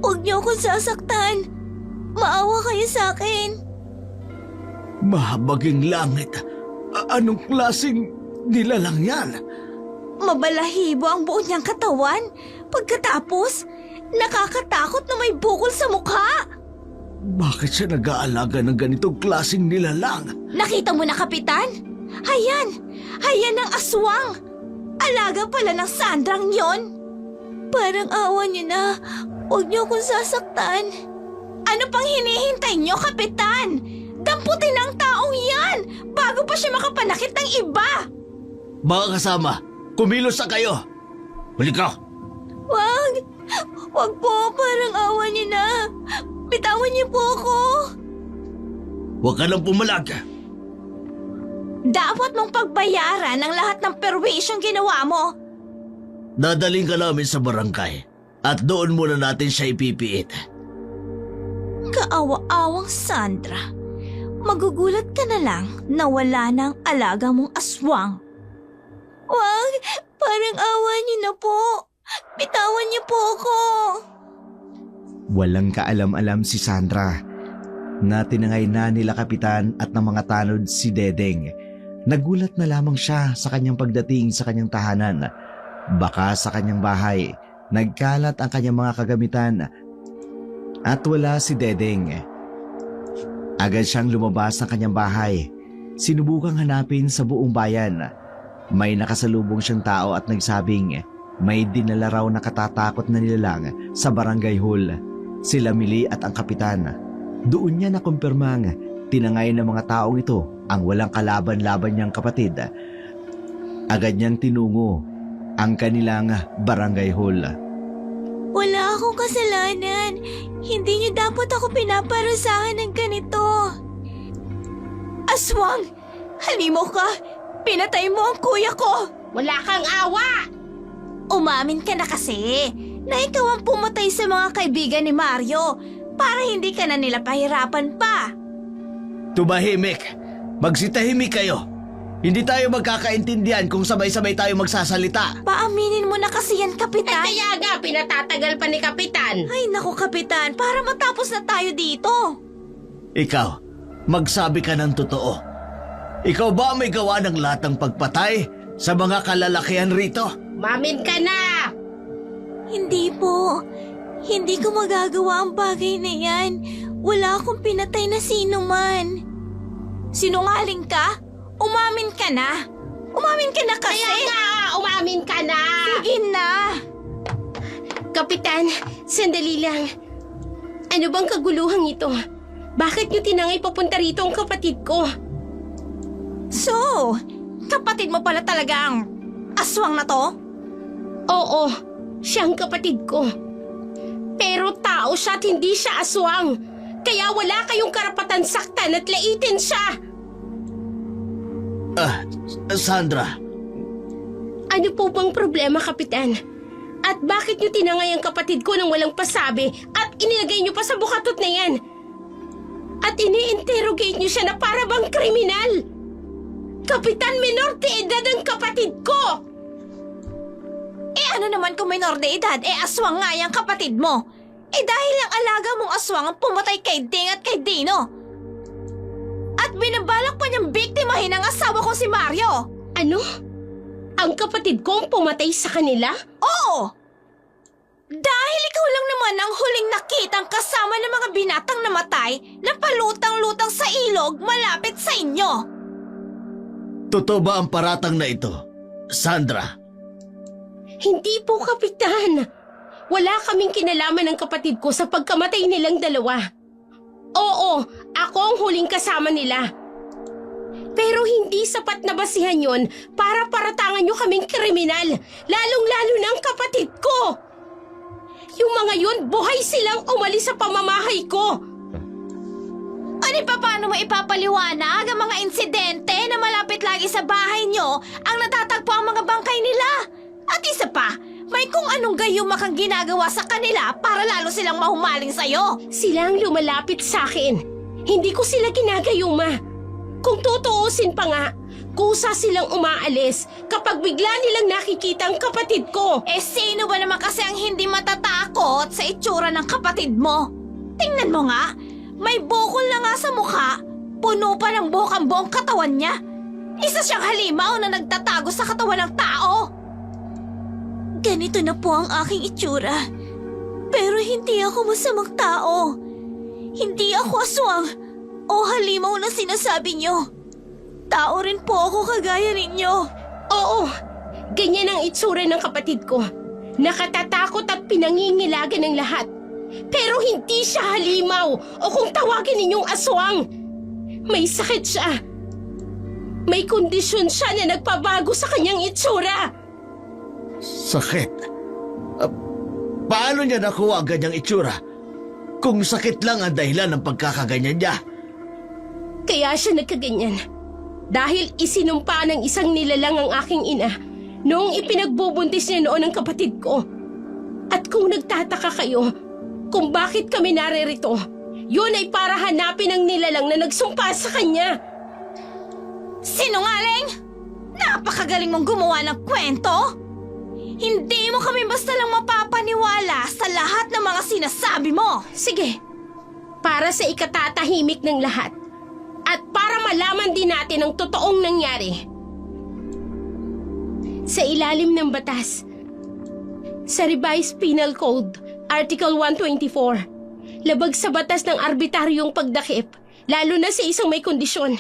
S2: Wag niyo akong sasaktan. Maawa kayo sa akin.
S5: Mahabaging langit. Anong klaseng nilalang yan?
S2: Mabalahibo ang buo niyang katawan. Pagkatapos, nakakatakot na may bukol sa mukha.
S5: Bakit siya nag-aalaga ng ganitong klaseng nilalang?
S2: Nakita mo na, Kapitan? Hayan ang aswang. Alaga pala ng Sandrang yon. Parang awa niyo na. Huwag niyo akong sasaktan. Ano pang hinihintay niyo, Kapitan? Damputin ang taong yan bago pa siya makapanakit ng iba.
S5: Mga kasama, kumilos na kayo. Huli ka.
S2: Wag po, parang awa niyo na. Bitawan niyo po ako.
S5: Huwag ka lang pumalag.
S2: Dapat mong pagbayaran ang lahat ng perwisyong ginawa mo.
S5: Dadaling ka namin sa barangay at doon muna natin siya ipipiit.
S2: Kaawa-awang Sandra. Magugulat ka na lang na wala ng alaga mong aswang. Wag, parang awa niyo na po. Bitawan niyo po ako.
S3: Walang kaalam-alam si Sandra na tinangay na nila Kapitan at ng mga tanod si Dedeng. Nagulat na lamang siya sa kanyang pagdating sa kanyang tahanan. Baka sa kanyang bahay, nagkalat ang kanyang mga kagamitan at wala si Dedeng. Agad siyang lumabas ng kanyang bahay. Sinubukang hanapin sa buong bayan. May nakasalubong siyang tao at nagsabing may dinala raw na katatakot na nilalang sa barangay hall. Sila Mili at ang Kapitan. Doon niya nakumpirmang tinangay ng mga taong ito ang walang kalaban-laban niyang kapatid. Agad niyang tinungo ang kanilang barangay hall.
S2: Wala akong kasalanan. Hindi niyo dapat ako pinaparusahan ng ganito. Aswang! Halimo ka! Pinatay mo ang kuya ko!
S4: Wala kang awa!
S2: Umamin ka na kasi na ikaw ang pumatay sa mga kaibigan ni Mario para hindi ka na nila pahirapan pa.
S5: Tumahimik. Magsitahimik kayo. Hindi tayo magkakaintindihan kung sabay-sabay tayo magsasalita.
S2: Paaminin mo na kasi yan, Kapitan.
S4: Kaya nga, pinatatagal pa ni Kapitan.
S2: Ay naku, Kapitan, para matapos na tayo dito.
S5: Ikaw, magsabi ka ng totoo. Ikaw ba may gawa ng lahat ng pagpatay sa mga kalalakihan rito?
S4: Mamin ka na!
S2: Hindi po. Hindi ko magagawa ang bagay na yan. Wala akong pinatay na sino man. Sinungaling ka? Umamin ka na. Umamin ka na kasi.
S4: Kaya nga, umamin ka na!
S2: Sige na.
S4: Kapitan, sandali lang. Ano bang kaguluhan ito? Bakit niyo tinangay papunta rito ang kapatid ko?
S2: So, kapatid mo pala talaga ang aswang na to?
S4: Oo, siyang kapatid ko. Pero tao siya at hindi siya aswang. Kaya wala kayong karapatan saktan at laitin siya.
S5: Sandra.
S4: Ano po bang problema, Kapitan? At bakit niyo tinangay ang kapatid ko nang walang pasabi at inilagay niyo pa sa bukatot na yan? At ini-interrogate niyo siya na para bang kriminal? Kapitan, minor de edad ang kapatid ko!
S2: Ano naman kung minor de edad, aswang nga yung kapatid mo. Dahil ang alaga mong aswang ang pumatay kay Ding at kay Dino. At binabalak pa niyang biktimahin ang asawa ko si Mario.
S4: Ano? Ang kapatid ko ang pumatay sa kanila?
S2: Oo! Dahil ikaw lang naman ang huling nakitang kasama ng mga binatang namatay na palutang-lutang sa ilog malapit sa inyo.
S5: Totoo ba ang paratang na ito, Sandra?
S4: Hindi po, Kapitan. Wala kaming kinalaman ng kapatid ko sa pagkamatay nilang dalawa. Oo, ako ang huling kasama nila. Pero hindi sapat na basihan yon para paratangan nyo kaming kriminal, lalong-lalo na ang kapatid ko. Yung mga yun, buhay silang umalis sa pamamahay ko.
S2: Ano pa paano mo ipapaliwanag ang mga insidente na malapit lagi sa bahay nyo ang natatagpo ang mga bangkay nila? At isa pa, may kung anong gayuma kang ginagawa sa kanila para lalo silang mahumaling sa'yo.
S4: Sila ang lumalapit sa akin. Hindi ko sila ginagayuma. Kung tutuusin pa nga, kusa silang umaalis kapag bigla nilang nakikita ang kapatid ko.
S2: Eh sino ba naman kasi ang hindi matatakot sa itsura ng kapatid mo? Tingnan mo nga, may bukol na nga sa mukha, puno pa ng buhok ang buong katawan niya. Isa siyang halimaw na nagtatago sa katawan ng tao. Ganito na po ang aking itsura. Pero hindi ako masamang tao. Hindi ako aswang o halimaw na sinasabi niyo. Tao rin po ako kagaya ninyo.
S4: Oo, ganyan ang itsura ng kapatid ko. Nakatatakot at pinangingilagan ng lahat. Pero hindi siya halimaw o kung tawagin ninyong aswang. May sakit siya. May kondisyon siya na nagpabago sa kanyang itsura.
S5: Sakit? Paano niya nakuha ang ganyang itsura? Kung sakit lang ang dahilan ng pagkakaganyan niya.
S4: Kaya siya nagkaganyan. Dahil isinumpa ng isang nilalang ang aking ina noong ipinagbubuntis niya noon ang kapatid ko. At kung nagtataka kayo kung bakit kami naririto, yun ay para hanapin ang nilalang na nagsumpa sa kanya.
S2: Sinungaling! Napakagaling mong gumawa ng kwento! Hindi mo kami basta lang mapapaniwala sa lahat ng mga sinasabi mo!
S4: Sige, para sa ikatatahimik ng lahat at para malaman din natin ang totoong nangyari. Sa ilalim ng batas, sa Revised Penal Code, Article 124, labag sa batas ng arbitraryong pagdakip, lalo na sa isang may kondisyon.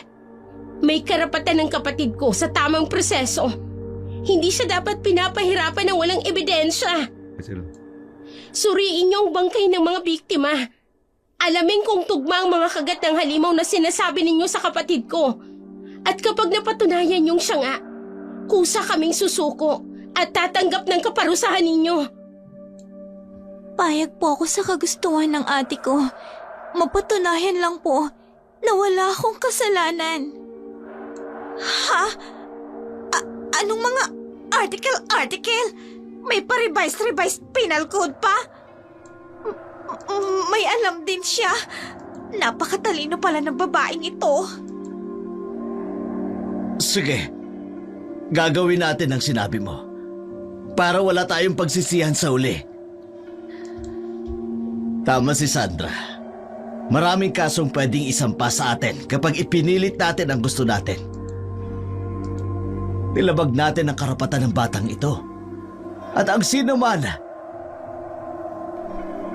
S4: May karapatan ng kapatid ko sa tamang proseso. Hindi siya dapat pinapahirapan ng walang ebidensya. Suriin niyo ang bangkay ng mga biktima. Alamin kung tugma ang mga kagat ng halimaw na sinasabi ninyo sa kapatid ko. At kapag napatunayan yung siya nga, kusa kaming susuko at tatanggap ng kaparusahan ninyo.
S2: Payag po ako sa kagustuhan ng ate ko. Mapatunayan lang po na wala akong kasalanan. Ha? Anong mga article? May pa-revise penal code pa? May alam din siya. Napakatalino pala ng babaeng ito.
S5: Sige, gagawin natin ang sinabi mo. Para wala tayong pagsisihan sa uli. Tama si Sandra. Maraming kasong pwedeng isampa sa atin kapag ipinilit natin ang gusto natin. Nilabag natin ang karapatan ng batang ito. At ang sino man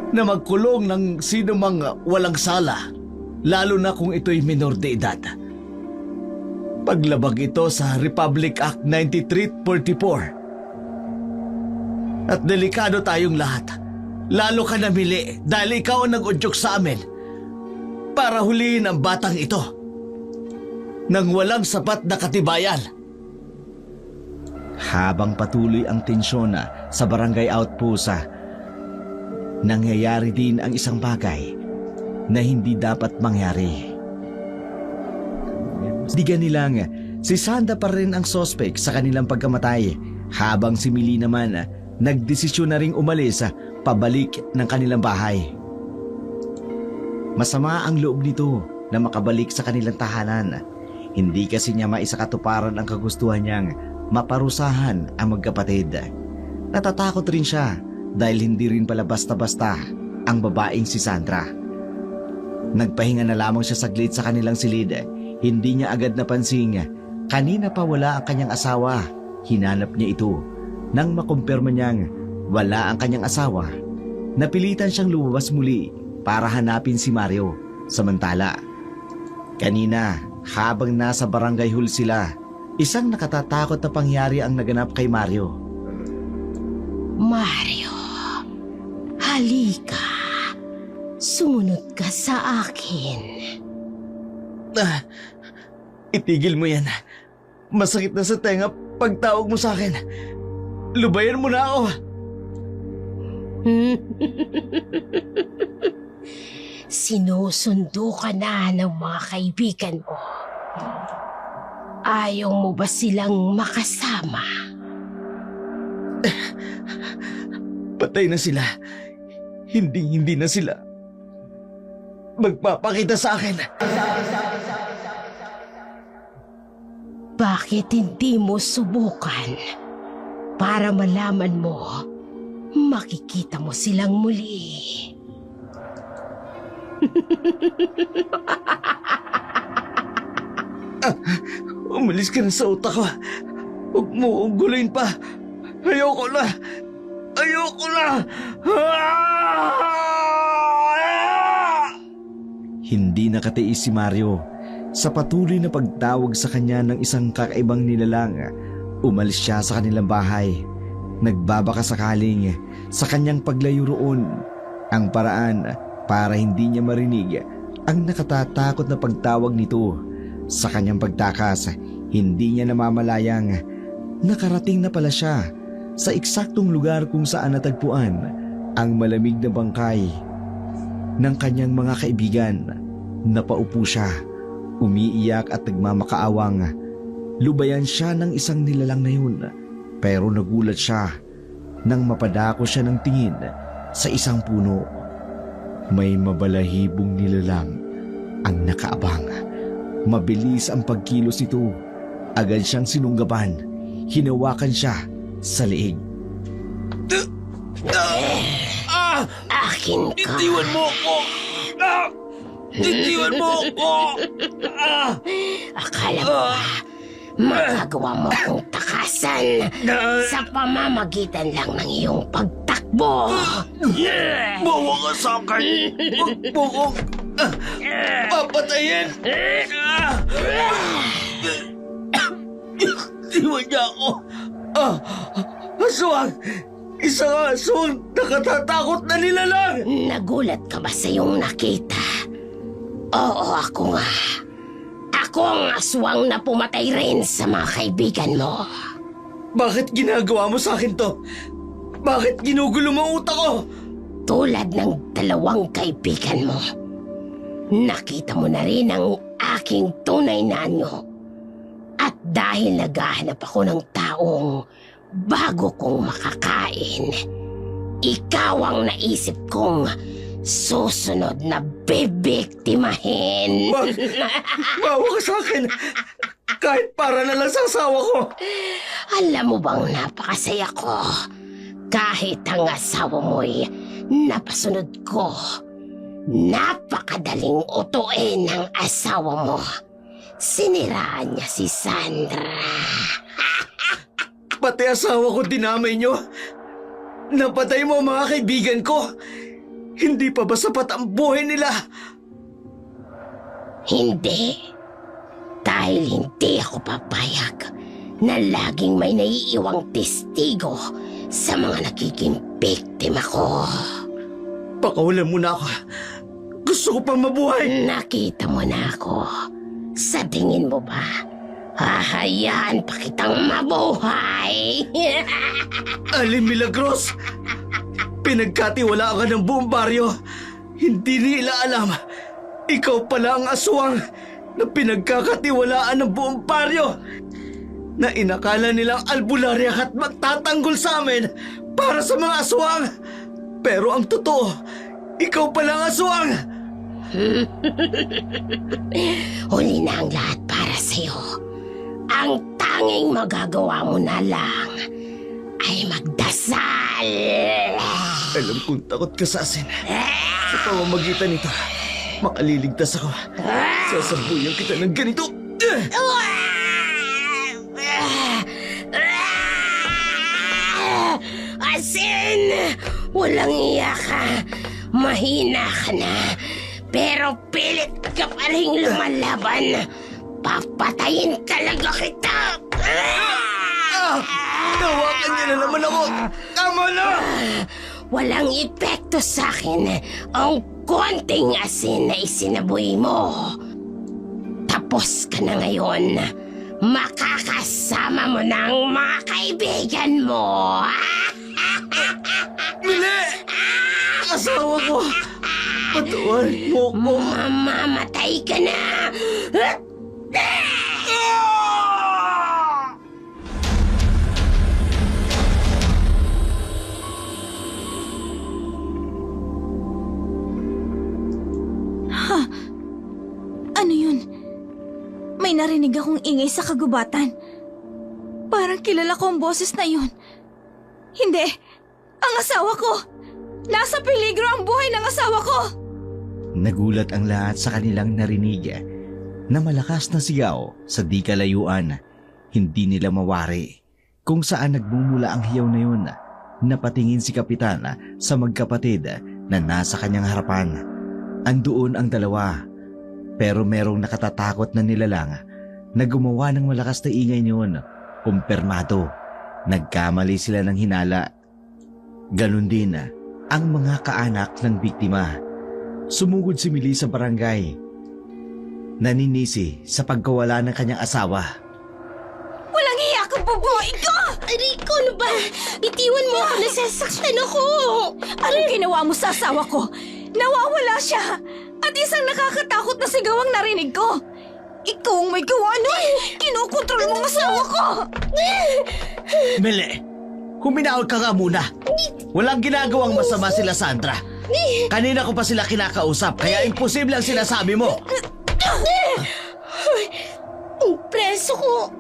S5: na magkulong ng sino mang walang sala, lalo na kung ito'y minor de edad. Paglabag ito sa Republic Act 9344. At delikado tayong lahat. Lalo ka namili dahil ikaw ang nag-udyok sa amin para huliin ang batang ito nang walang sapat na katibayan.
S3: Habang patuloy ang tensyon sa barangay outpost, nangyayari din ang isang bagay na hindi dapat mangyari. Diga nilang si Sandra pa rin ang sospek sa kanilang pagkamatay, habang si Millie naman nagdesisyon na ring umalis pabalik ng kanilang bahay. Masama ang loob nito na makabalik sa kanilang tahanan. Hindi kasi niya maisakatuparan ang kagustuhan niyang maparusahan ang magkapatid. Natatakot rin siya dahil hindi rin pala basta-basta ang babaeng si Sandra. Nagpahinga na lamang siya saglit sa kanilang silid. Hindi niya agad napansin kanina pa wala ang kanyang asawa. Hinanap niya ito. Nang makumpirma niyang wala ang kanyang asawa, napilitan siyang lumabas muli para hanapin si Mario. Samantala, kanina habang nasa barangay hall sila, isang nakatatakot na pangyari ang naganap kay Mario.
S4: Mario, halika. Sumunod ka sa akin.
S5: Itigil mo yan. Masakit na sa tenga pagtawag mo sa akin. Lubayan mo na ako.
S4: Sinusundo ka na ng mga kaibigan mo. Ayaw mo ba silang makasama?
S5: Patay na sila. Hindi na sila magpapakita sa akin.
S4: Bakit hindi mo subukan? Para malaman mo, makikita mo silang muli.
S5: Umalis ka na sa utak ko. Huwag mo uguluhin pa. Ayoko na. Ayoko na.
S3: Hindi nakatiis si Mario. Sa patuloy na pagtawag sa kanya ng isang kakaibang nilalang, umalis siya sa kanilang bahay. Nagbabaka sakaling sa kanyang paglayo roon ang paraan para hindi niya marinig ang nakatatakot na pagtawag nito. Sa kanyang pagtakas, hindi niya namamalayang nakarating na pala siya sa eksaktong lugar kung saan natagpuan ang malamig na bangkay ng kanyang mga kaibigan. Napaupo siya, umiiyak at nagmamakaawang. Lubayan siya ng isang nilalang na yun, pero nagulat siya nang mapadako siya ng tingin sa isang puno. May mabalahibong nilalang ang nakaabang. Mabilis ang pagkilos nito. Agad siyang sinunggaban. Hinawakan siya sa leeg.
S4: Akin ka.
S5: Itiwan mo ako. Itiwan mo ako.
S4: Akala mo ba, magagawa mo akong takasan sa pamamagitan lang ng iyong pagtakbo?
S5: Bawa ka sa akin. Huwag mo kong papatayin. Iwan niya ako. Aswang! Isang aswang nakatatakot na nilalang!
S4: Nagulat ka ba sa iyong nakita? Oo, ako nga. Ako ang aswang na pumatay rin sa mga kaibigan mo.
S5: Bakit ginagawa mo sa akin to? Bakit ginugulo mo ang utak ko?
S4: Tulad ng dalawang kaibigan mo, nakita mo na rin ang aking tunay na anyo. At dahil naghahanap ako ng taong bago kong makakain, ikaw ang naisip kong susunod na bibiktimahin.
S5: Bawa ka sa akin. Kahit para na lang sa asawa ko.
S4: Alam mo bang napakasaya ko? Kahit ang asawa mo'y napasunod ko. Napakadaling utuin ng asawa mo. Siniraan niya si Sandra.
S5: Pati asawa ko dinamay nyo. Napatay mo ang mga kaibigan ko. Hindi pa ba sapat ang buhay nila?
S4: Hindi. Dahil hindi ako papayag na laging may naiiwang testigo sa mga nagiging biktima ko.
S5: Pakawalan mo na ako. Gusto ko pang mabuhay.
S4: Nakita mo na ako. Sa tingin mo ba, hahayaan pa kitang mabuhay?
S5: Alin Milagros? Pinagkatiwalaan ka ng buong baryo. Hindi nila alam. Ikaw pala ang aswang na pinagkakatiwalaan ng buong baryo. Na inakala nilang albularya at magtatanggol sa amin para sa mga aswang. Pero ang totoo, ikaw pala ang aswang.
S4: Huli na ang lahat para sa'yo. Ang tanging magagawa mo na lang ay magdasal.
S5: Alam kong takot ka sa asin. Sa pamamagitan nito, makaliligtas ako. Sasabuyan kita ng ganito.
S4: Asin! Walang iya ka. Mahina ka na. Pero pilit ka pa rin lumalaban. Papatayin talaga kita!
S5: Tawakan niyo na naman ako. Tama
S1: Tama na!
S4: Walang epekto sa akin ang konting asin na isinaboy mo. Tapos ka na ngayon. Makakasama mo ng mga kaibigan mo.
S5: Mili! Asawa ko! Patuwarin mo ko!
S4: Mamamatay ka na!
S2: Ano yun? May narinig akong ingay sa kagubatan. Parang kilala ko ang boses na yun. Hindi! Ang asawa ko! Nasa peligro ang buhay ng asawa ko!
S3: Nagulat ang lahat sa kanilang narinig na malakas na sigaw sa di kalayuan. Hindi nila mawari kung saan nagmumula ang hiyaw na yun. Napatingin si Kapitan sa magkapatid na nasa kanyang harapan. Andoon ang dalawa, pero merong nakatatakot na nilalang na gumawa ng malakas na ingay niyon. Kumpirmado, nagkamali sila ng hinala. Ganon din ang mga kaanak ng biktima. Sumugod si Mili sa barangay. Naninisi sa pagkawala ng kanyang asawa.
S2: Walang iya kang bubuhay ko!
S4: Rico, ano ba? Itiwan mo ako, nasasaktan ako!
S2: Anong ginawa mo sa asawa ko? Nawawala siya! At isang nakakatakot na sigaw ang narinig ko! Ikaw ang may gawa nun! Kinokontrol mo ang asawa ko!
S5: Mili! Huminahon ka nga muna! Walang ginagawang masama sila Sandra. Kanina ko pa sila kinakausap, kaya imposible ang sinasabi mo.
S4: Ang preso ko!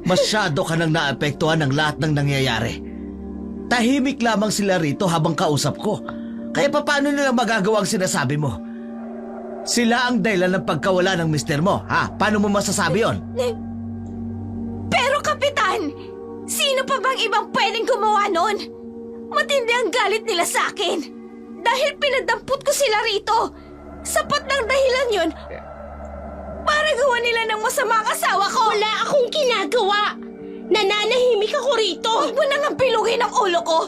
S5: Masyado ka nang naapektuhan ng lahat ng nangyayari. Tahimik lamang sila rito habang kausap ko. Kaya paano nila magagawa ang sinasabi mo? Sila ang dahilan ng pagkawala ng mister mo, ha? Paano mo masasabi yon?
S2: Pero Kapitan, sino pa bang ibang pwedeng gumawa nun? Matindi ang galit nila sa akin. Dahil pinadampot ko sila rito. Sapat ng dahilan yun para gawa nila ng masama ang asawa ko.
S4: Wala akong ginagawa! Nananahimik ako rito!
S2: Huwag mo nang pilugin ang ulo ko.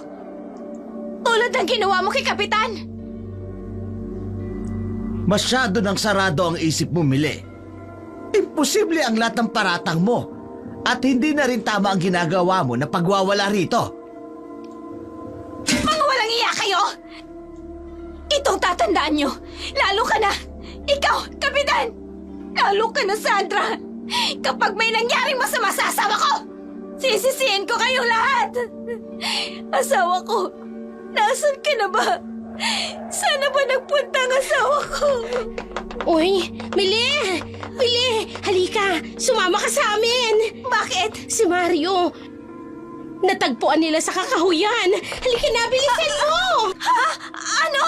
S2: Tulad ng ginawa mo kay Kapitan.
S5: Masyado nang sarado ang isip mo, Mili. Imposible ang lahat ng paratang mo. At hindi na rin tama ang ginagawa mo na pagwawala rito.
S2: Mga walang iya kayo! Itong tatandaan nyo. Lalo ka na. Ikaw, Kapitan. Lalo ka na, Sandra. Kapag may nangyaring masama sa asawa ko, sisisihin ko kayong lahat. Asawa ko, nasan ka na ba? Sana ba nagpunta ang asawa ko?
S4: Uy, Mili! Mili! Halika! Sumama ka sa amin!
S2: Bakit?
S4: Si Mario! Natagpuan nila sa kakahuyan! Halika na, bilisan mo!
S2: Ano?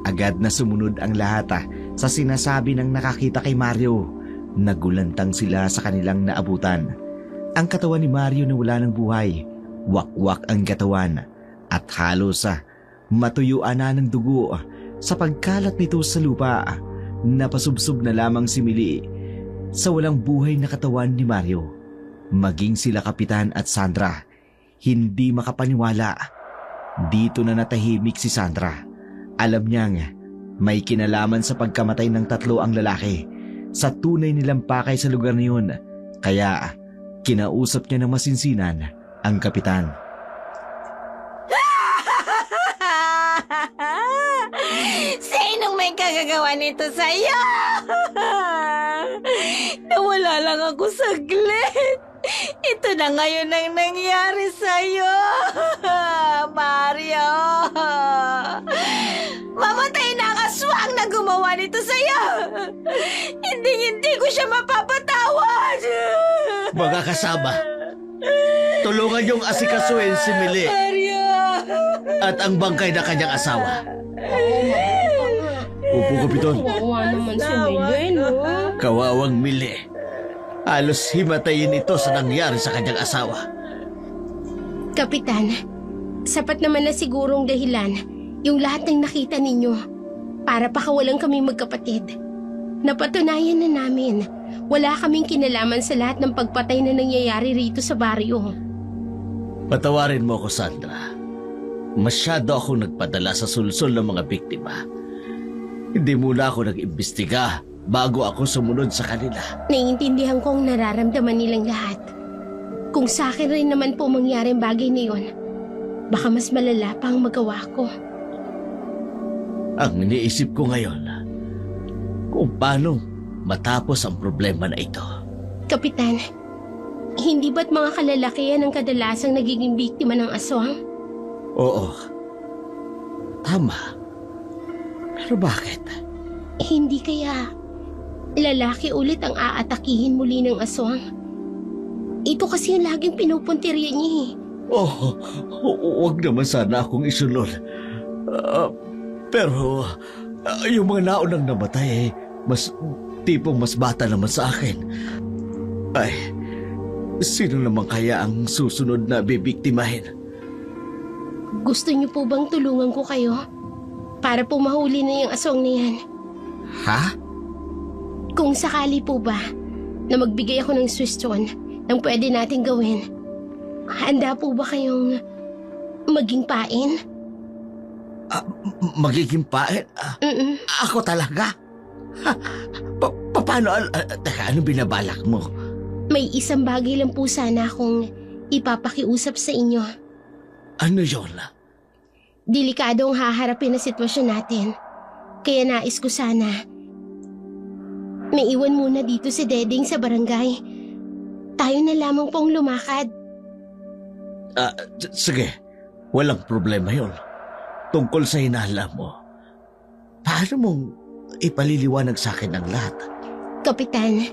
S3: Agad na sumunod ang lahat sa sinasabi ng nakakita kay Mario. Nagulantang sila sa kanilang naabutan. Ang katawan ni Mario na wala ng buhay. Wakwak ang katawan at halos matuyuan na ng dugo sa pagkalat nito sa lupa. Napasubsob na lamang si Mili sa walang buhay na katawan ni Mario. Maging sila Kapitan at Sandra, hindi makapaniwala. Dito na natahimik si Sandra. Alam niyang may kinalaman sa pagkamatay ng tatlo ang lalaki sa tunay nilang pakay sa lugar na yun. Kaya kinausap niya ng masinsinan ang Kapitan.
S2: Sinong may kagagawa nito sa'yo? Nawala lang ako saglit. Ito na ngayon ang nangyari sa'yo, Mario. Mamatay na ang aswang na gumawa nito sa'yo. Hindi ko siya mapapatawad.
S5: Mga kasama, tulungan niyong asikasuhin si Mili
S2: Mario.
S5: at ang bangkay na kanyang asawa.
S1: Opo, Kapitan.
S4: Kawawa naman si Mili, no?
S5: Kawawang Mili. Halos himatayin ito sa nangyari sa kanyang asawa.
S4: Kapitan, sapat naman na sigurong dahilan yung lahat ng nakita ninyo para pakawalan kami magkapatid. Napatunayan na namin, wala kaming kinalaman sa lahat ng pagpatay na nangyayari rito sa baryo.
S5: Patawarin mo ako, Sandra. Masyado akong nagpadala sa sulsol ng mga biktima. Hindi muna ako nag-imbestiga bago ako sumunod sa kanila.
S4: Naiintindihan ko ang nararamdaman nilang lahat. Kung sa akin rin naman po mangyari ang bagay na yun, baka mas malala pa ang magawa ko.
S5: Ang iniisip ko ngayon, kung paano matapos ang problema na ito.
S4: Kapitan, hindi ba't mga kalalakihan ang kadalasang nagiging biktima ng aswang?
S5: Oo. Tama. Pero bakit?
S4: Hindi kaya lalaki ulit ang aatakihin muli ng aswang? Ito kasi yung laging pinupuntirya niya eh.
S5: Oh, huwag naman sana akong isunod. Pero yung mga naunang namatay, tipong mas bata naman sa akin. Ay, sino naman kaya ang susunod na bibiktimahin?
S4: Gusto niyo po bang tulungan ko kayo? Para po mahuli na yung aswang na yan.
S5: Ha?
S4: Kung sakali po ba na magbigay ako ng suggestion ng pwede natin gawin, handa po ba kayong maging pain?
S5: Magiging paet? Ako talaga? Paano? Teka, ano binabalak mo?
S4: May isang bagay lang po sana akong ipapakiusap sa inyo.
S5: Ano yun?
S4: Delikado ang haharapin na sitwasyon natin. Kaya nais ko sana may iwan muna dito si Dedeng sa barangay. Tayo na lamang pong lumakad.
S5: Sige, walang problema yun. Tungkol sa hinala mo, paano mong ipaliliwanag sa akin ang lahat?
S4: Kapitan,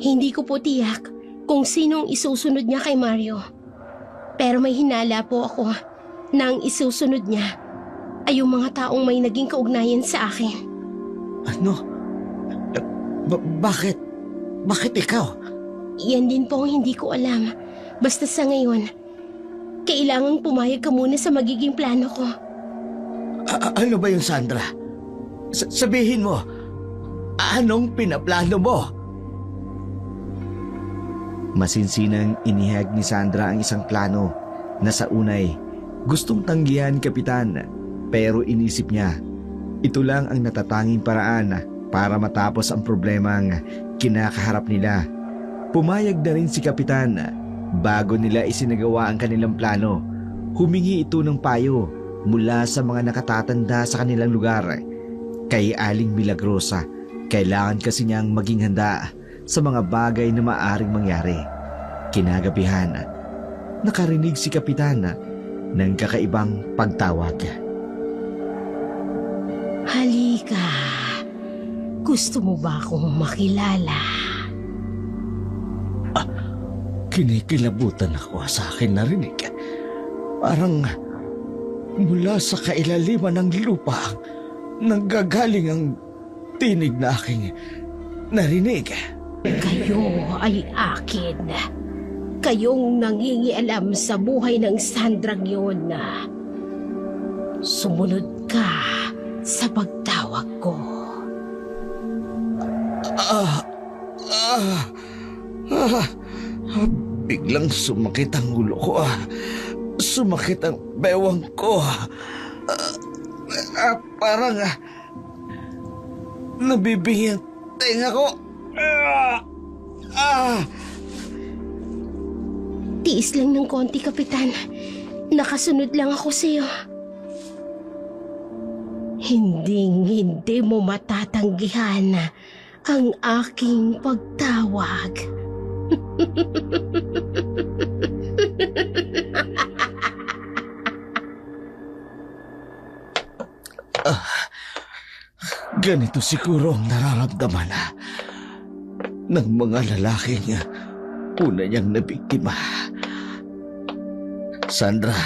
S4: hindi ko po tiyak kung sinong isusunod niya kay Mario. Pero may hinala po ako na ang isusunod niya ay yung mga taong may naging kaugnayan sa akin.
S5: Ano? Bakit? Bakit ikaw?
S4: Yan din po ang hindi ko alam. Basta sa ngayon, kailangang pumayag ka muna sa magiging plano ko.
S5: Ano ba yun, Sandra? Sabihin mo, anong pinaplano mo?
S3: Masinsinang inihag ni Sandra ang isang plano na sa unay gustong tanggihan Kapitan, pero inisip niya ito lang ang natatanging paraan para matapos ang problemang kinakaharap nila. Pumayag na rin si Kapitan. Bago nila isinagawa ang kanilang plano, humingi ito ng payo mula sa mga nakatatanda sa kanilang lugar. Kay Aling Milagrosa, kailangan kasi niyang maging handa sa mga bagay na maaaring mangyari. Kinagabihan, nakarinig si Kapitan ng kakaibang pagtawag.
S4: Halika, gusto mo ba akong makilala?
S5: Kinikilabutan ako sa akin narinig. Parang mula sa kailaliman ng lupa nanggagaling ang tinig na aking narinig.
S4: Kayo ay akin. Kayong nangingialam sa buhay ng Sandrang yun. Sumunod ka sa pagtawag ko.
S5: Biglang sumakit ang ulo ko. Sumakit ang bewang ko. Parang nabibingi ang tenga ko.
S4: Tiis lang ng konti, Kapitan. Nakasunod lang ako sa'yo. Hindi mo matatanggihan ang aking pagtawag.
S5: Ganito siguro ang nararamdaman ng mga lalaking una niyang nabiktima. Sandra,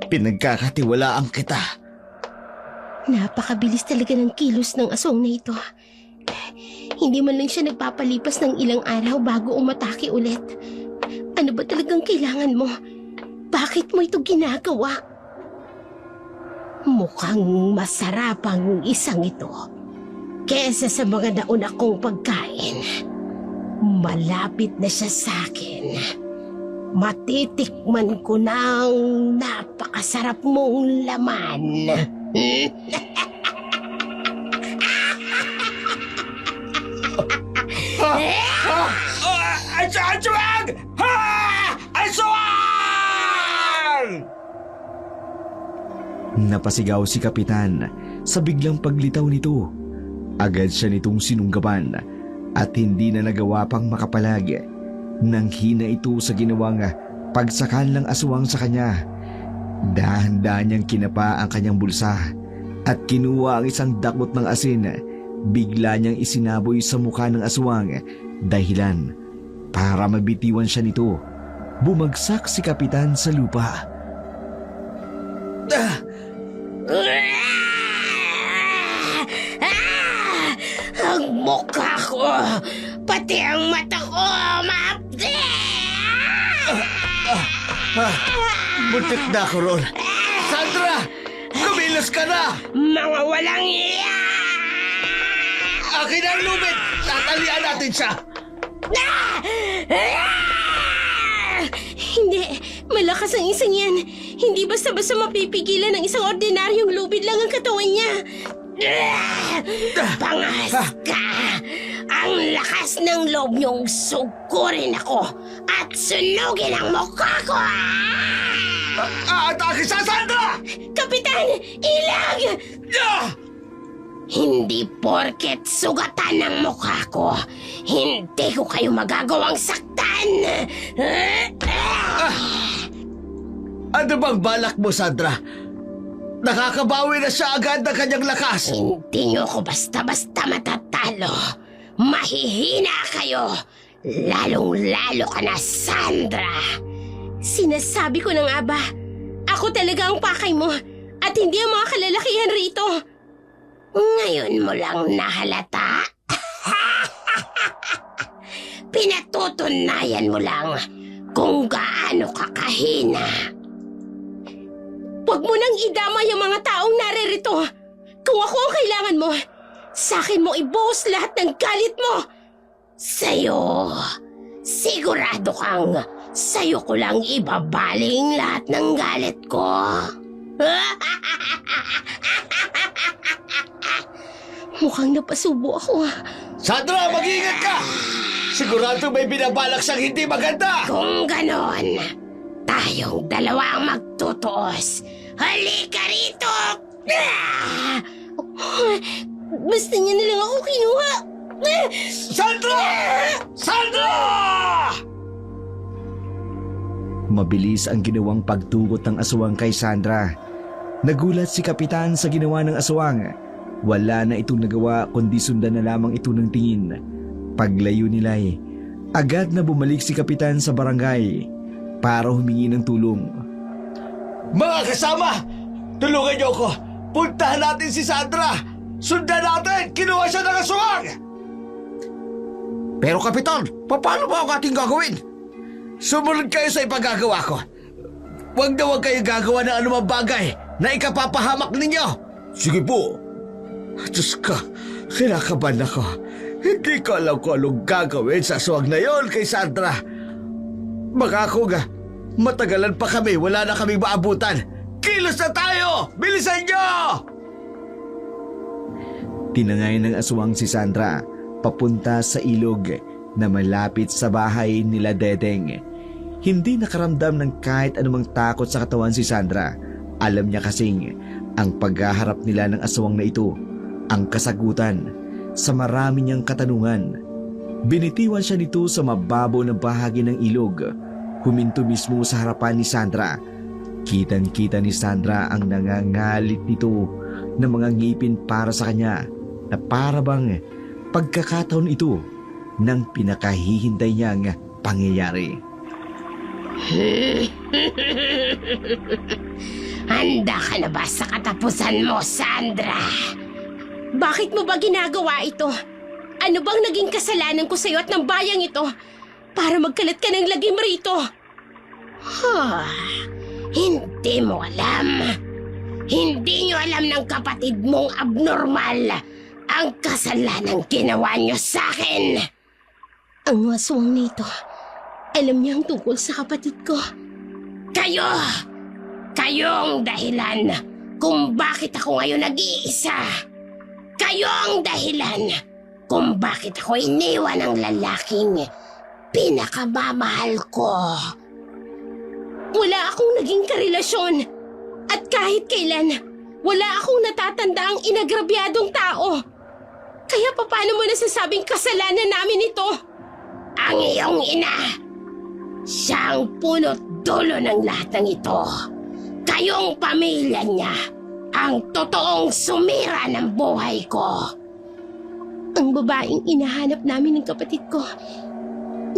S5: pinagkakatiwalaan kita.
S4: Napakabilis talaga ng kilos ng aswang na ito. Hindi man lang siya nagpapalipas ng ilang araw bago umatake ulit. Ano ba talagang kailangan mo? Bakit mo ito ginagawa? Mukhang masarap ang isang ito kesa sa mga nauna kong pagkain. Malapit na siya sa akin. matitikman ko ng napakasarap mong laman.
S5: Aswang! Ha! Aswang!
S3: Napasigaw si Kapitan sa biglang paglitaw nito. Agad siya nitong sinunggaban at hindi na nagawa pang makapalag. Nang hina ito sa ginawang pagsakan ng aswang sa kanya. Dahan-dahan niyang kinapa ang kanyang bulsa at kinuha ang isang dakot ng asin. Bigla niyang isinaboy sa mukha ng aswang, dahilan para mabitiwan siya nito. Bumagsak si Kapitan sa lupa.
S4: Ang mukha ko, pati ang mata ko, maapdi!
S5: Muntik na ako ron. Sandra! Kumilos ka na!
S4: Mga walang iya!
S5: Akin ang lubid! Tatalian natin siya!
S4: Hindi, malakas ang isang yan. Hindi basta-basta mapipigilan ng isang ordinaryong lubid lang ang katawan niya. Pangas ka! Ang lakas ng loob niyong sugurin ako at sunugin ang mukha ko!
S5: Atake sa Sandra!
S4: Kapitan! Ilag! Hindi porket sugatan ng mukha ko, hindi ko kayo magagawang saktan!
S5: Ano bang balak mo, Sandra? Nakakabawi na siya agad ng kanyang lakas.
S4: Hindi niyo ko basta-basta matatalo. Mahihina kayo. Lalong-lalo ka na, Sandra. Sinasabi ko na nga ba, ako talaga ang pakay mo at hindi ang mga kalalakihan rito. Ngayon mo lang nahalata. Pinatutunayan mo lang kung gaano ka kahina. Huwag mo nang idamay ang mga taong naririto. Kung ako ang kailangan mo, sa akin mo ibuhos lahat ng galit mo. Sa'yo, sigurado kang sa'yo ko lang ibabaling lahat ng galit ko. Mukhang napasubo ako.
S5: Sandra, mag-iingat ka! Sigurado may binabalak siyang hindi maganda!
S4: Kung ganon, tayong dalawa ang magtutuos. Halika rito! Basta niya na lang ako kinuha.
S5: Sandra! Sandra!
S3: Mabilis ang ginawang pagtugot ng aswang kay Sandra. Nagulat si Kapitan sa ginawa ng aswang. Wala na itong nagawa kundi sundan na lamang ito ng tingin. Paglayo nila'y agad na bumalik si Kapitan sa barangay para humingi ng tulong.
S5: Mga kasama! Tulungan niyo ako! Puntahan natin si Sandra! Sundan natin! Kinuha siya ng aswang! Pero Kapitan, paano ba ang ating gagawin? Sumunod kayo sa ipagagawa ko. Huwag na huwag kayo gagawa ng anumang bagay na ikapapahamak ninyo. Sige po. Diyos ka, kinakabahan ako. Hindi ko alam kung anong gagawin sa aswang na yon kay Sandra. Makako nga, matagalan pa kami, wala na kaming maabutan. Kilos na tayo! Bilisan nyo!
S3: Tinangay ng aswang si Sandra papunta sa ilog na malapit sa bahay nila Dedeng. Hindi nakaramdam ng kahit anumang takot sa katawan si Sandra. Alam niya kasing ang paghaharap nila ng aswang na ito ang kasagutan sa marami niyang katanungan. Binitiwan siya nito sa mababaw na bahagi ng ilog. Huminto mismo sa harapan ni Sandra. Kitang-kita ni Sandra ang nangangalit nito ng mga ngipin para sa kanya na para bang pagkakataon ito ng pinakahihintay niyang pangyayari.
S4: Handa ka na ba sa katapusan mo, Sandra? Bakit mo ba ginagawa ito? Ano bang naging kasalanan ko sa'yo at ng bayang ito para magkalat ka ng lagim rito? Hindi mo alam. Hindi niyo alam ng kapatid mong abnormal ang kasalanang ginawa niyo sa akin. Ang aswang nito, Alam niya ang tungkol sa kapatid ko. Kayo! Kayo ang dahilan kung bakit ako ngayon nag-iisa. Kayo ang dahilan kung bakit ako iniwan ng lalaking pinakamamahal ko. Wala akong naging karelasyon. At kahit kailan, wala akong natatandaang inagrabyadong tao. Kaya paano mo nasasabing kasalanan namin ito? Ang iyong ina, siya ang punot dulo ng lahat ng ito. Kayong pamilya niya ang totoong sumira ng buhay ko. Ang babaeng inahanap namin ng kapatid ko,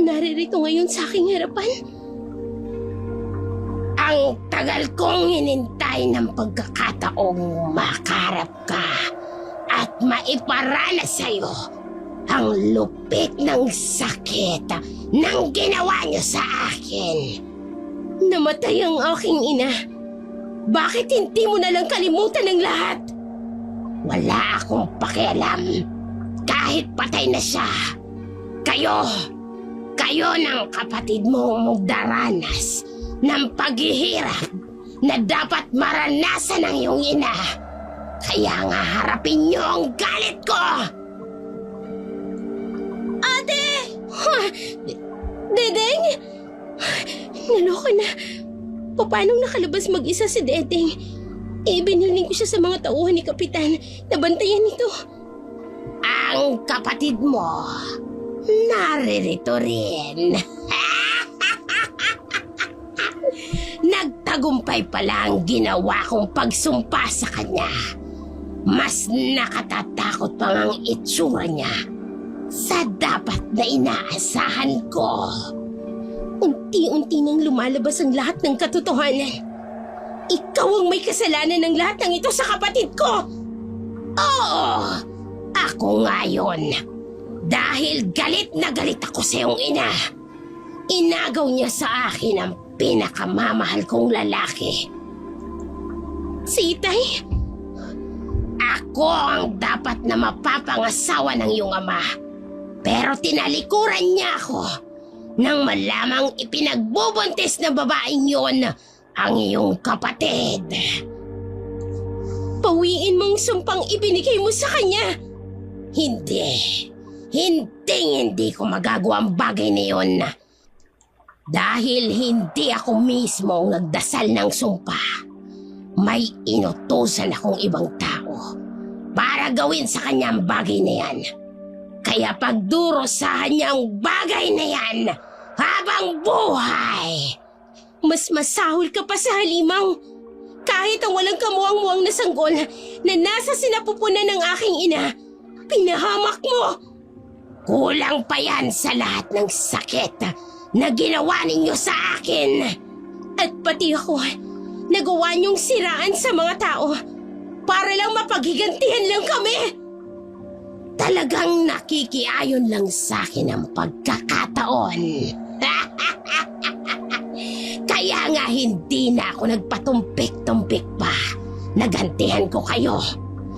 S4: naririto ngayon sa aking harapan. Ang tagal kong hinintay ng pagkakataong makarap ka at maiparanas sa'yo ang lupit ng sakit ng ginawa niyo sa akin. Namatay ang aking ina. Bakit hindi mo na lang kalimutan ang lahat? Wala akong pakialam. Kahit patay na siya. Kayo ng kapatid mo magdaranas ng paghihirap na dapat maranasan ng iyong ina. Kaya nga harapin niyo ang galit ko!
S2: Ate!
S4: Dedeng! Naloka na. Paano nakalabas mag-isa si Dedeng? Ibiniling ko siya sa mga tauhan ni Kapitan na bantayan ito. Ang kapatid mo, naririto rin. Nagtagumpay pala ang ginawa kong pagsumpa sa kanya. Mas nakatatakot pa ang itsura niya sa dapat na inaasahan ko. Unti-unti nang lumalabas ang lahat ng katotohanan. Ikaw ang may kasalanan ng lahat ng ito sa kapatid ko! Oo! Ako nga yun. Dahil galit na galit ako sa iyong ina. Inagaw niya sa akin ang pinakamamahal kong lalaki. Si Itay? Ako ang dapat na mapapangasawa ng iyong ama. Pero tinalikuran niya ako nang malamang ipinagbubuntis ng babaeng yon ang iyong kapatid. Pawiin mong sumpang ibinigay mo sa kanya. Hindi ko magagawa ang bagay na yon. Dahil hindi ako mismo ang nagdasal ng sumpa. May inutusan akong ibang tao para gawin sa kanya ang bagay na yan. Kaya pagdurusahan niya ang bagay na yan habang buhay. Mas masahol ka pa sa halimaw. Kahit ang walang kamuang-muang na sanggol na nasa sinapupunan ng aking ina, pinahamak mo. Kulang pa yan sa lahat ng sakit na ginawa ninyo sa akin. At pati ako, nagawa niyong siraan sa mga tao para lang mapaghigantihan lang kami. Talagang nakikiayon lang sa akin ang pagkakataon. Kaya nga hindi na ako nagpatumpik-tumpik pa. Nagantihan ko kayo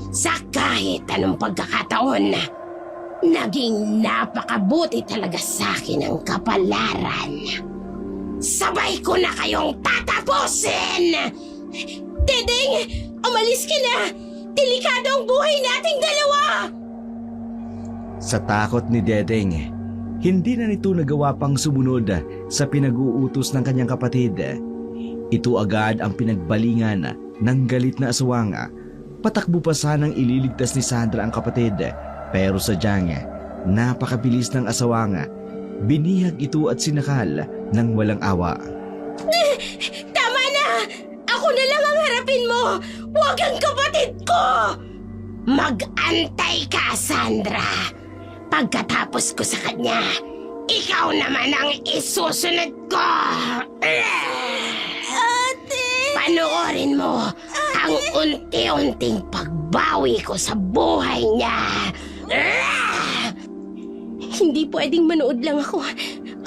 S4: sa kahit anong pagkakataon. Naging napakabuti talaga sa akin ang kapalaran. Sabay ko na kayong tatapusin! Dedeng! Umalis ka na! Delikado ang buhay nating dalawa!
S3: Sa takot ni Dedeng, hindi na nito nagawa pang sumunod sa pinag-uutos ng kanyang kapatid. Ito agad ang pinagbalingan ng galit na aswang. Patakbo pa sanang ililigtas ni Sandra ang kapatid, pero sadyang napakabilis ng aswang. Binihag ito at sinakal ng walang awa.
S4: Tama na! Ako na lang ang harapin mo! Huwag ang kapatid ko! Mag-antay ka, Sandra! Pagkatapos ko sa kanya, ikaw naman ang isusunod ko!
S2: Ate!
S4: Panoorin mo ang unti-unting pagbawi ko sa buhay niya! Hindi pwedeng manood lang ako.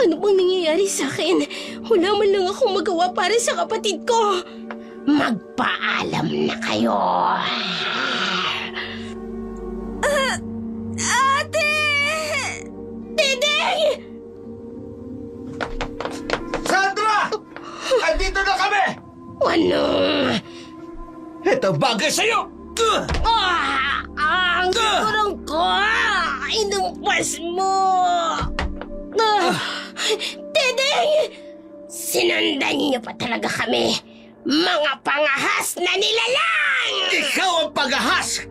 S4: Ano bang nangyayari sa akin? Wala man lang akong magawa para sa kapatid ko. Magpaalam na kayo.
S2: Ate!
S4: Dedeng!
S5: Andito na kami!
S4: Ano?
S5: Ito bagay sa'yo!
S4: Ang kurong ko! Inumpas mo! Dedeng! Sinundan niyo pa talaga kami! Mga pangahas na nilalang!
S5: Ikaw ang pag-ahas!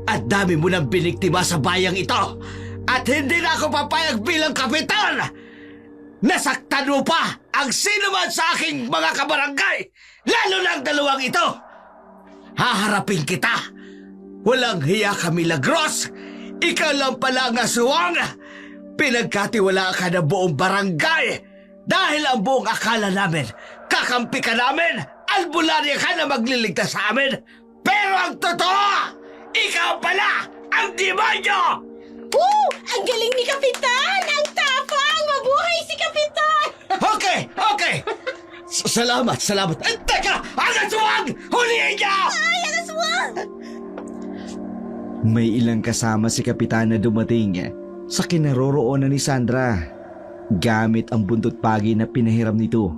S5: At dami mo nang biniktima sa bayang ito! At hindi na ako papayag bilang kapitan! Nasaktan mo pa ang sino man sa aking mga kabarangay! Lalo na ang dalawang ito! Haharapin kita! Walang hiya ka, Milagros! Ikaw lang pala ang aswang! Pinagkatiwala ka ng buong barangay! Dahil ang buong akala namin, kakampi ka namin! Albularya ka na magliligtas sa amin! Pero ang totoo! Ikaw pala ang demonyo!
S4: Ang galing ni Kapitan! Ang tapang! Mabuhay si Kapitan!
S5: Okay! Salamat! Teka! Ang aswang! Huliin niya!
S3: May ilang kasama si Kapitan na dumating sa kinaroroonan ni Sandra. Gamit ang buntot pagi na pinahiram nito,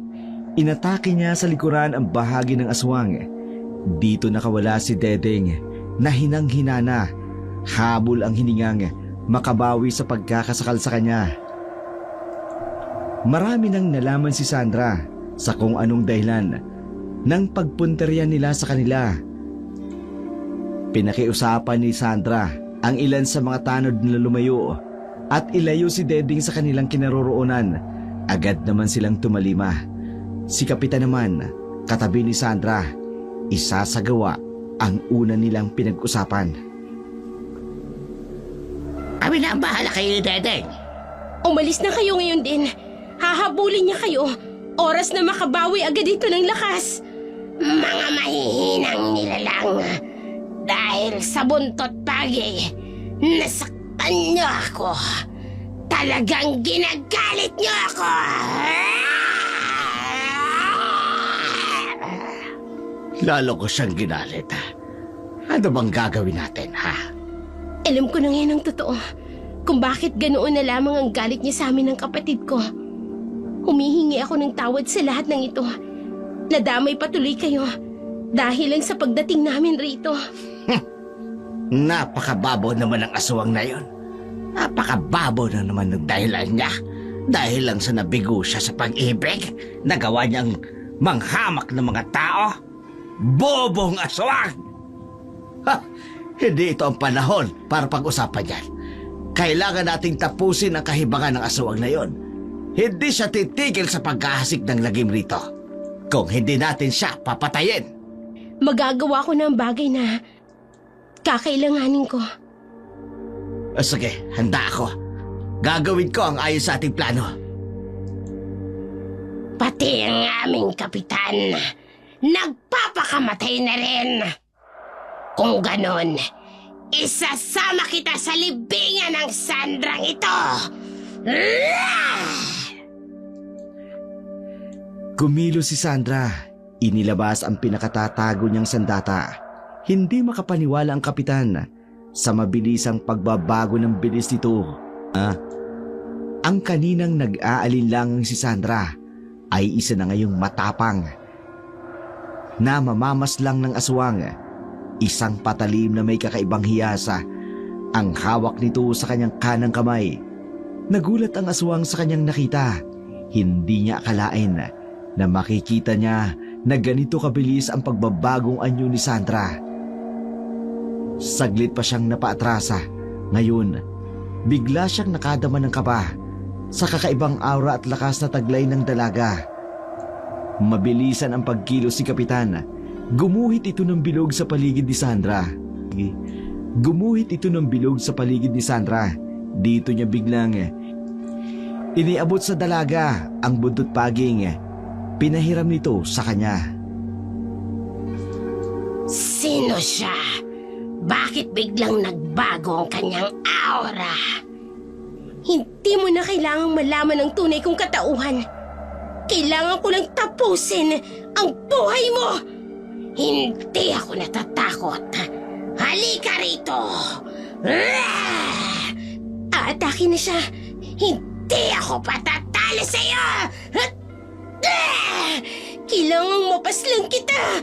S3: inatake niya sa likuran ang bahagi ng aswang. Dito nakawala si Dedeng na hinang-hinana. Habol ang hiningang makabawi sa pagkakasakal sa kanya. Marami nang nalaman si Sandra sa kung anong dahilan ng pagpunteriya nila sa kanila. Pinakiusapan ni Sandra ang ilan sa mga tanod na lumayo at ilayo si Dedeng sa kanilang kinaroroonan. Agad naman silang tumalima. Si Kapitan naman, katabi ni Sandra, isasagawa ang una nilang pinag-usapan.
S5: Kami na ang bahala kayo, Dedeng.
S4: Umalis na kayo ngayon din. Hahabulin niya kayo. Oras na makabawi agad ito ng lakas. Mga mahihinang nilalang. Dahil sa buntot pagi, nasaktan niyo ako. Talagang ginagalit niyo ako.
S5: Lalo ko siyang ginalit. Ano bang gagawin natin, ha?
S4: Alam ko na ngayon ang totoo. Kung bakit ganoon na lamang ang galit niya sa amin ng kapatid ko. Humihingi ako ng tawad sa lahat ng ito. Nadamay patuloy kayo dahil lang sa pagdating namin rito.
S5: Napakababaw naman ang aswang na yon. Napakababaw na naman ng dahilan niya. Dahil lang sa nabigo siya sa pag-ibig, nagawa niyang manghamak ng mga tao. Bobong aswang! Ha! Hindi ito ang panahon para pag-usapan yan. Kailangan nating tapusin ang kahibangan ng aswang na yon. Hindi siya titigil sa pagkahasik ng lagim rito. Kung hindi natin siya papatayin.
S4: Magagawa ko ng bagay na kakailanganin ko.
S5: Sige, handa ako. Gagawin ko ang ayon sa ating plano.
S4: Pati ang aming kapitan, nagpapakamatay na rin. Kung ganon, isasama kita sa libingan ng Sandrang ito.
S3: Kumilos si Sandra. Inilabas ang pinakatatago niyang sandata. Hindi makapaniwala ang kapitan sa mabilisang pagbabago ng bilis nito. Ang kaninang nag-aalinlangang si Sandra ay isa na ngayong matapang. Namamamaslang ng aswang, isang patalim na may kakaibang hiyasa ang hawak nito sa kanyang kanang kamay. Nagulat ang aswang sa kanyang nakita. Hindi niya akalain na makikita niya na ganito kabilis ang pagbabagong anyo ni Sandra. Saglit pa siyang napaatrasa. Ngayon, bigla siyang nakadama ng kaba sa kakaibang aura at lakas na taglay ng dalaga. Mabilisan ang pagkilos si Kapitan. Gumuhit ito ng bilog sa paligid ni Sandra. Dito niya biglang iniabot sa dalaga ang buntot paging pinahiram nito sa kanya.
S4: Sino siya? Bakit biglang nagbago ang kanyang aura? Hindi mo na kailangang malaman ang tunay kong katauhan. Kailangan ko lang tapusin ang buhay mo. Hindi ako natatakot. Halika rito. Aatake na siya. Hindi ako patatalo sa'yo. Kailangang mapaslang kita!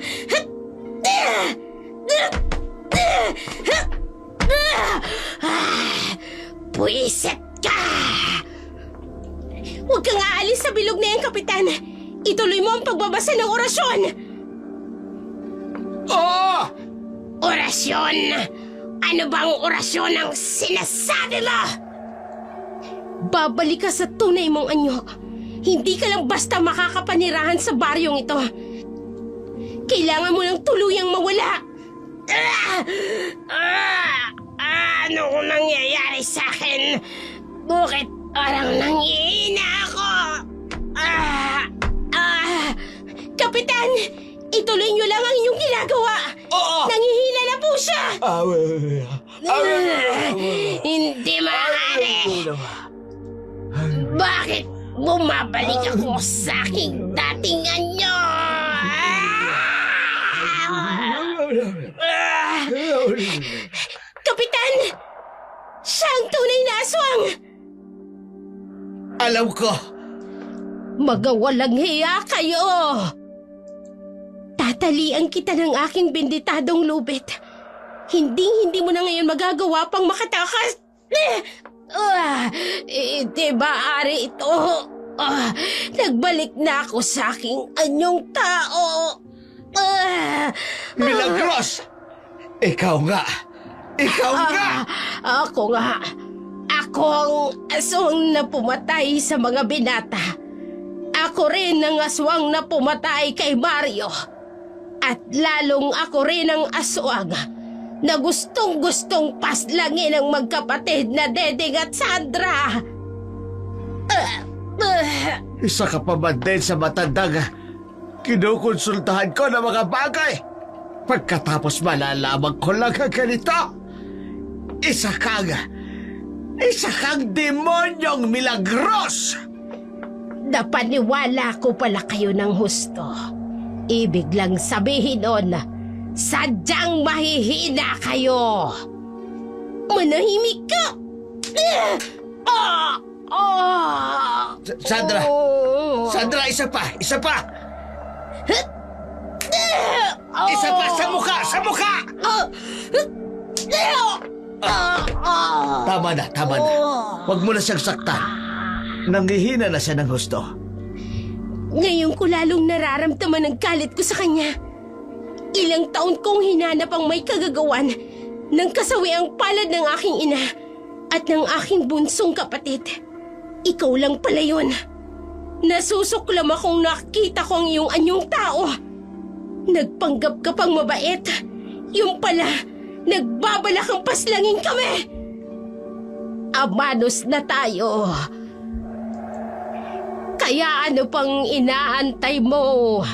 S4: Puwiset ka! Huwag kang aalis sa bilog na yan, Kapitan. Ituloy mo ang pagbabasa ng orasyon.
S5: Oo!
S4: Orasyon? Ano bang orasyon ang sinasabi mo? Babalik ka sa tunay mong anyo. Hindi ka lang basta makakapanirahan sa baryong ito. Kailangan mo lang tuluyang mawala. Ano nangyayari sa akin? Bakit parang nangihina ako? Kapitan! Ituloy niyo lang ang inyong ginagawa.
S5: Oo!
S4: Nangihina na po siya. Hindi maaari. Bakit bumabalik ako sa aking dating anyo? Kapitan! Siya ang tunay na aswang!
S5: Alam ko!
S4: Magawalang hiya kayo! Tatalian kita ng aking benditadong lubid. Hindi mo na ngayon magagawa pang makatakas. Hindi maaari ito. Nagbalik na ako sa aking anyong tao.
S5: Milagros! Ikaw nga! Ikaw nga!
S4: Ako nga. Ako ang aswang na pumatay sa mga binata. Ako rin ang aswang na pumatay kay Mario. At lalong ako rin ang aswang na gustong-gustong paslangin ang magkapatid na Dedeng at Sandra.
S5: Isa ka pa ba din sa matandang kinukonsultahan ko ng mga bagay? Pagkatapos malalaman ko lang ang ganito. Isa kang demonyong Milagros!
S4: Napaniwala ko pala kayo ng husto. Ibig lang sabihin nun, sadyang mahihina kayo. Manahimik ka!
S5: Sandra! Sandra, isa pa! Isa pa! Isa pa sa mukha! Sa mukha! Tama na. Huwag mo na siyang saktan. Nanghihina na siya ng husto.
S4: Ngayon ko lalong nararamdaman ang galit ko sa kanya. Ilang taon kong hinanap ang may kagagawan ng kasawiang palad ng aking ina at ng aking bunsong kapatid. Ikaw lang pala yun. Nasusuklam akong nakita ko ang iyong anyong tao. Nagpanggap ka pang mabait. Yung pala, nagbabalak ang paslangin kami. Amanos na tayo. Kaya ano pang inaantay mo?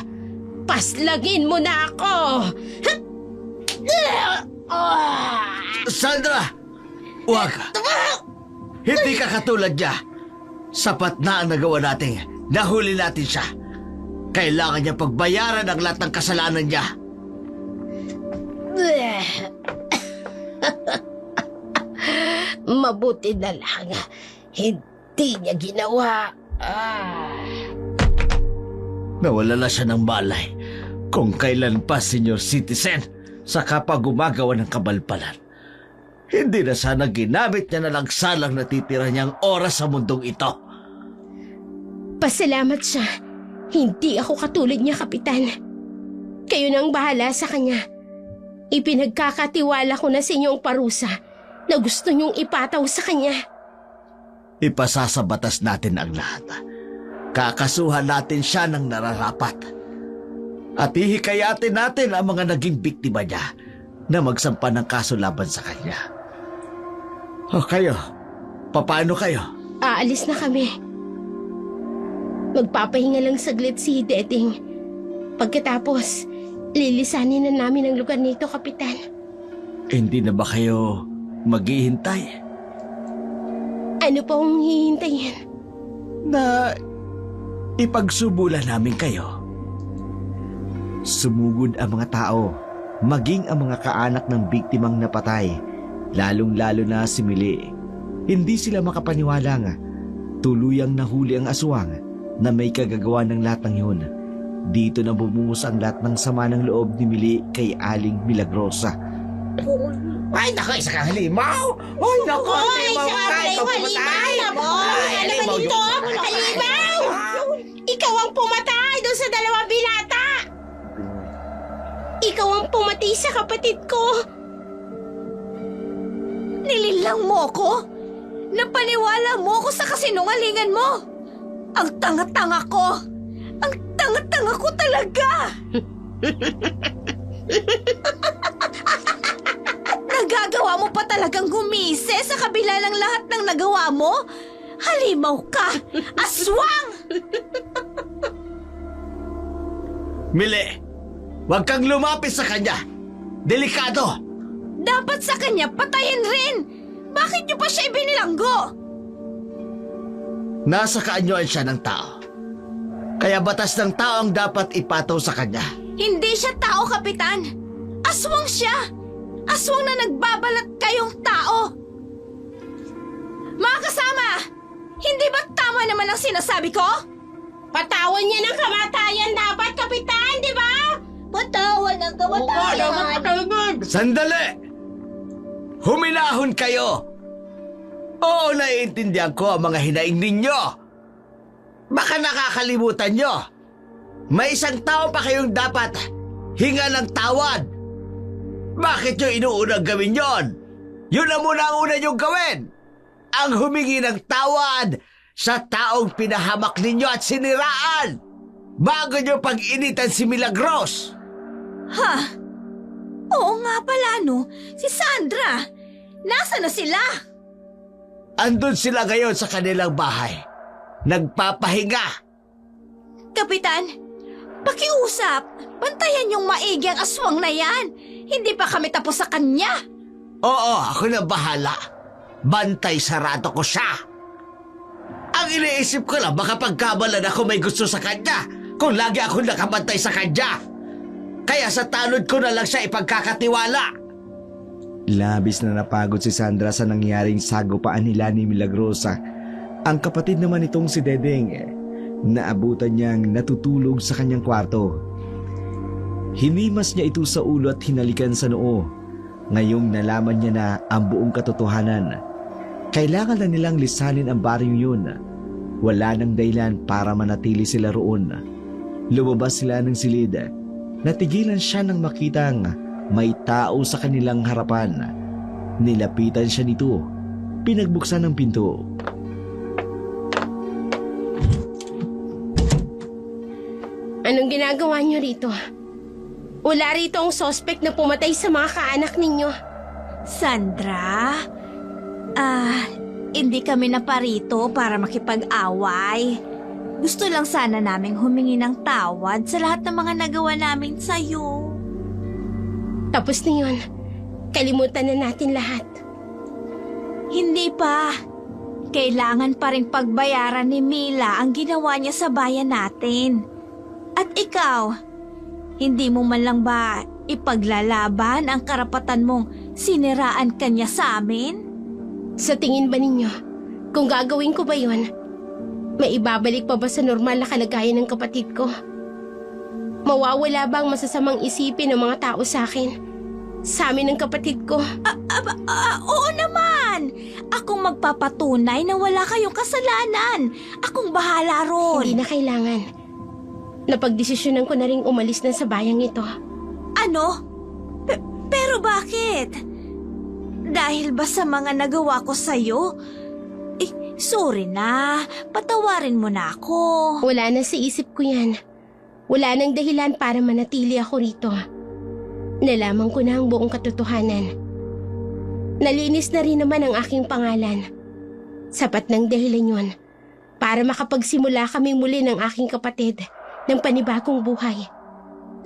S4: Paslagin mo na ako!
S5: Sandra! Huwag! Hindi ka katulad niya. Sapat na ang nagawa natin. Nahuli natin siya. Kailangan niya pagbayaran ang lahat ng kasalanan niya.
S4: Mabuti na lang. Hindi niya ginawa.
S5: Nawala na siya ng malay kung kailan pa senior citizen saka pa gumagawa ng kabalpalan. Hindi na sana ginamit niya na lang salang natitira niyang oras sa mundong ito.
S4: Pasalamat siya. Hindi ako katulad niya, Kapitan. Kayo nang bahala sa kanya. Ipinagkakatiwala ko na sa inyong parusa na gusto niyong ipataw sa kanya.
S5: Ipasasabatas natin ang lahat. Kakasuhan natin siya ng nararapat. At ihikayatin natin ang mga naging biktima niya na magsampa ng kaso laban sa kanya. O kayo, paano kayo?
S4: Aalis na kami. Magpapahinga lang saglit si Dedeng. Pagkatapos, lilisanin na namin ang lugar nito, Kapitan.
S5: Hindi na ba kayo maghihintay?
S4: Ano pa ang hihintayin?
S5: Na ipagsubulan namin kayo.
S3: Sumugod ang mga tao, maging ang mga kaanak ng biktimang napatay, lalong-lalo na si Mili. Hindi sila makapaniwala nga, tuluyang nahuli ang aswang na may kagagawa ng lahat ng yun. Dito na bumuhos ang lahat ng sama ng loob ni Mili kay Aling Milagrosa.
S5: Ay, naku, isa kang halimaw! Ay, naku, halimaw ka! Ikaw pumatay!
S4: Ano ka dito? Halimaw! Ikaw ang pumatay doon sa dalawang binata! Ikaw ang pumatay sa kapatid ko!
S2: Nilinlang mo ko? Napaniwala mo ko sa kasinungalingan mo? Ang tanga-tanga ko! Ang tanga-tanga ko talaga! Nagagawa mo pa talagang gumise sa kabila ng lahat ng nagawa mo? Halimaw ka! Aswang!
S5: Mili, huwag kang lumapit sa kanya. Delikado.
S2: Dapat sa kanya patayin rin! Bakit niyo pa siya ibinilanggo?
S5: Nasa kaanyuan siya ng tao. Kaya batas ng tao ang dapat ipataw sa kanya.
S2: Hindi siya tao, Kapitan! Aswang siya! Aswang na nagbabalat kayong tao! Mga kasama! Hindi ba tama naman ang sinasabi ko?
S4: Patawan niya ng kamatayan dapat, Kapitan, di ba?
S2: Patawan ang kamatayan!
S5: Sandali! Huminahon kayo! Oo, naiintindihan ko ang mga hinaing ninyo. Baka nakakalimutan nyo. May isang tao pa kayong dapat hinga ng tawad. Bakit nyo inuunang gawin yon? Yun ang muna ang una nyong gawin. Ang humingi ng tawad sa taong pinahamak ninyo at siniraan bago nyo pag-initan si Milagros.
S2: Ha? Oo nga pala no, si Sandra. Nasaan na sila?
S5: Andun sila ngayon sa kanilang bahay. Nagpapahinga.
S2: Kapitan, pakiusap. Bantayan yung maigi ang aswang na yan. Hindi pa kami tapos sa kanya.
S5: Oo, ako na bahala. Bantay sarado ko siya. Ang iniisip ko lang, baka pagkabalan ako may gusto sa kanya kung lagi ako nakabantay sa kanya. Kaya sa tanod ko na lang siya ipagkakatiwala.
S3: Labis na napagod si Sandra sa nangyaring sagupaan nila ni Milagrosa. Ang kapatid naman nitong si Dedeng, naabutan niyang natutulog sa kanyang kwarto. Hinimas niya ito sa ulo at hinalikan sa noo. Ngayong nalaman niya na ang buong katotohanan, kailangan na nilang lisanin ang baryong yun. Wala nang dahilan para manatili sila roon. Lumabas sila ng silid. Natigilan siya nang makitang may tao sa kanilang harapan. Nilapitan siya nito. Pinagbuksan ang pinto.
S4: Anong ginagawa niyo rito? Wala rito ang sospek na pumatay sa mga kaanak ninyo.
S2: Sandra? Hindi kami naparito para makipag-away. Gusto lang sana naming humingi ng tawad sa lahat ng mga nagawa namin sa'yo.
S4: Tapos na yun. Kalimutan na natin lahat.
S2: Hindi pa. Kailangan pa rin pagbayaran ni Mila ang ginawa niya sa bayan natin. At ikaw, hindi mo man lang ba ipaglalaban ang karapatan mong siniraan kanya sa amin?
S4: Sa tingin ba ninyo, kung gagawin ko ba yun, may ibabalik pa ba sa normal na kalagayan ng kapatid ko? Mawawala ba ang masasamang isipin ng mga tao sa akin? Sa amin ng kapatid ko?
S2: Oo naman! Akong magpapatunay na wala kayong kasalanan. Akong bahala ron.
S4: Hindi na kailangan. Napagdesisyonan ko na ring umalis na sa bayang ito.
S2: Ano? Pero bakit? Dahil ba sa mga nagawa ko sa'yo? Sorry na. Patawarin mo na ako.
S4: Wala na sa isip ko yan. Wala nang dahilan para manatili ako rito. Nalaman ko na ang buong katotohanan. Nalinis na rin naman ang aking pangalan. Sapat ng dahilan yun para makapagsimula kaming muli ng aking kapatid ng panibagong buhay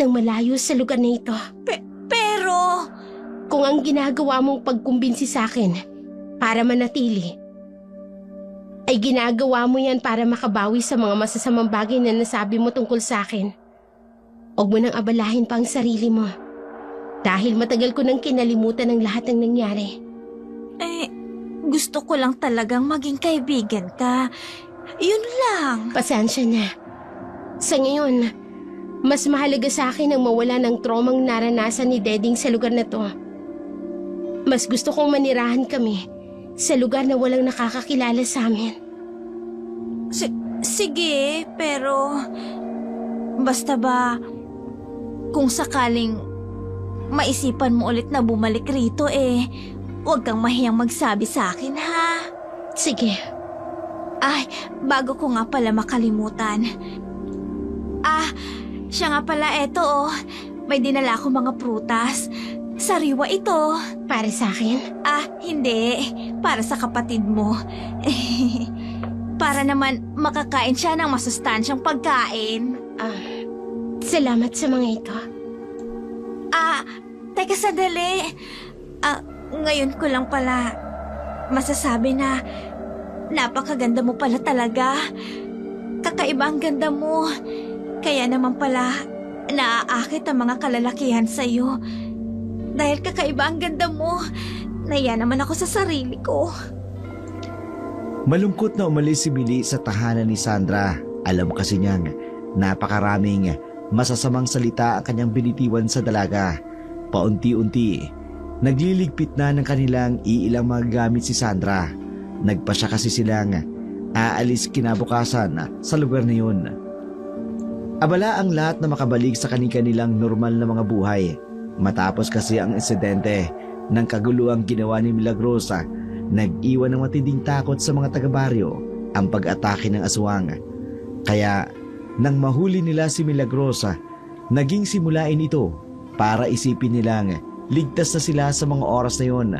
S4: nang malayo sa lugar na ito.
S2: Pero...
S4: Kung ang ginagawa mong pagkumbinsi sa akin para manatili, ay ginagawa mo yan para makabawi sa mga masasamang bagay na nasabi mo tungkol sa akin, huwag mo nang abalahin pa ang sarili mo. Dahil matagal ko nang kinalimutan ang lahat ng nangyari.
S2: Gusto ko lang talagang maging kaibigan ka. Yun lang.
S4: Pasensya na. Sa ngayon, Mas mahalaga sa akin ang mawala ng traumang naranasan ni Deding sa lugar na to. Mas gusto kong manirahan kami sa lugar na walang nakakakilala sa amin.
S2: Sige, pero basta ba kung sakaling maisipan mo ulit na bumalik rito huwag kang mahiyang magsabi sa akin, ha?
S4: Sige.
S2: Ay, bago ko nga pala makalimutan. Siya nga pala, eto may dinala ako mga prutas. Sariwa ito.
S4: Para sa akin?
S2: Hindi. Para sa kapatid mo. Para naman makakain siya ng masustansyang pagkain.
S4: Salamat sa mga ito.
S2: Teka sandali. Ngayon ko lang pala masasabi na napakaganda mo pala talaga. Kakaiba ang ganda mo. Kaya naman pala naaakit ang mga kalalakihan sa'yo. Dahil kakaiba ang ganda mo, naiya naman ako sa sarili ko.
S3: Malungkot na umalis si Millie sa tahanan ni Sandra. Alam kasi niyang napakaraming masasamang salita ang kanyang binitiwan sa dalaga. Paunti-unti, nagliligpit na ng kanilang iilang mga gamit si Sandra. Nagpasya kasi silang aalis kinabukasan sa lugar na yun. Abala ang lahat na makabalik sa kanilang normal na mga buhay. Matapos kasi ang insidente ng kaguluhang ginawa ni Milagrosa, nag-iwan ng matinding takot sa mga taga-baryo ang pag-atake ng aswang. Kaya nang mahuli nila si Milagrosa, naging simulain ito para isipin nilang ligtas na sila sa mga oras na yon.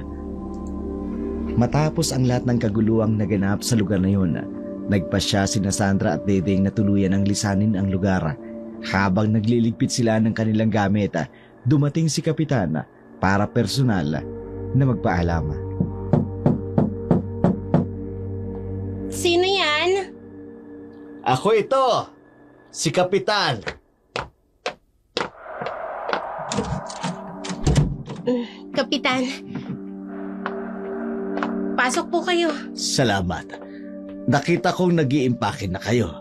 S3: Matapos ang lahat ng kaguluhang naganap sa lugar na yon, nagpasya sina Sandra at Dedeng na tuluyan ang lisanin ang lugar. Habang nagliligpit sila ng kanilang gamit, dumating si Kapitan para personal na magpaalam.
S4: Sino yan?
S5: Ako ito, si Kapitan.
S4: Kapitan. Pasok po kayo.
S5: Salamat. Nakita kong nag-iimpake na kayo.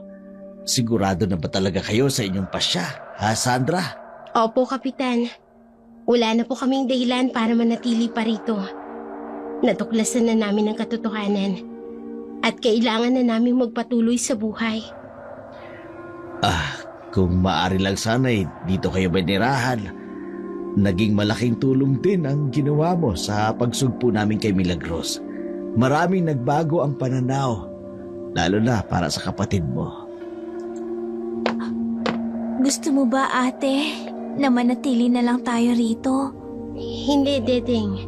S5: Sigurado na ba talaga kayo sa inyong pasya, ha Sandra?
S4: Opo, Kapitan. Wala na po kaming dahilan para manatili pa rito. Natuklasan na namin ang katotohanan. At kailangan na namin magpatuloy sa buhay.
S5: Kung maaari lang sana'y dito kayo banirahan. Naging malaking tulong din ang ginawa mo sa pagsugpo namin kay Milagros. Maraming nagbago ang pananaw, lalo na para sa kapatid mo.
S2: Gusto mo ba, ate, na manatili na lang tayo rito?
S4: Hindi, Dedeng.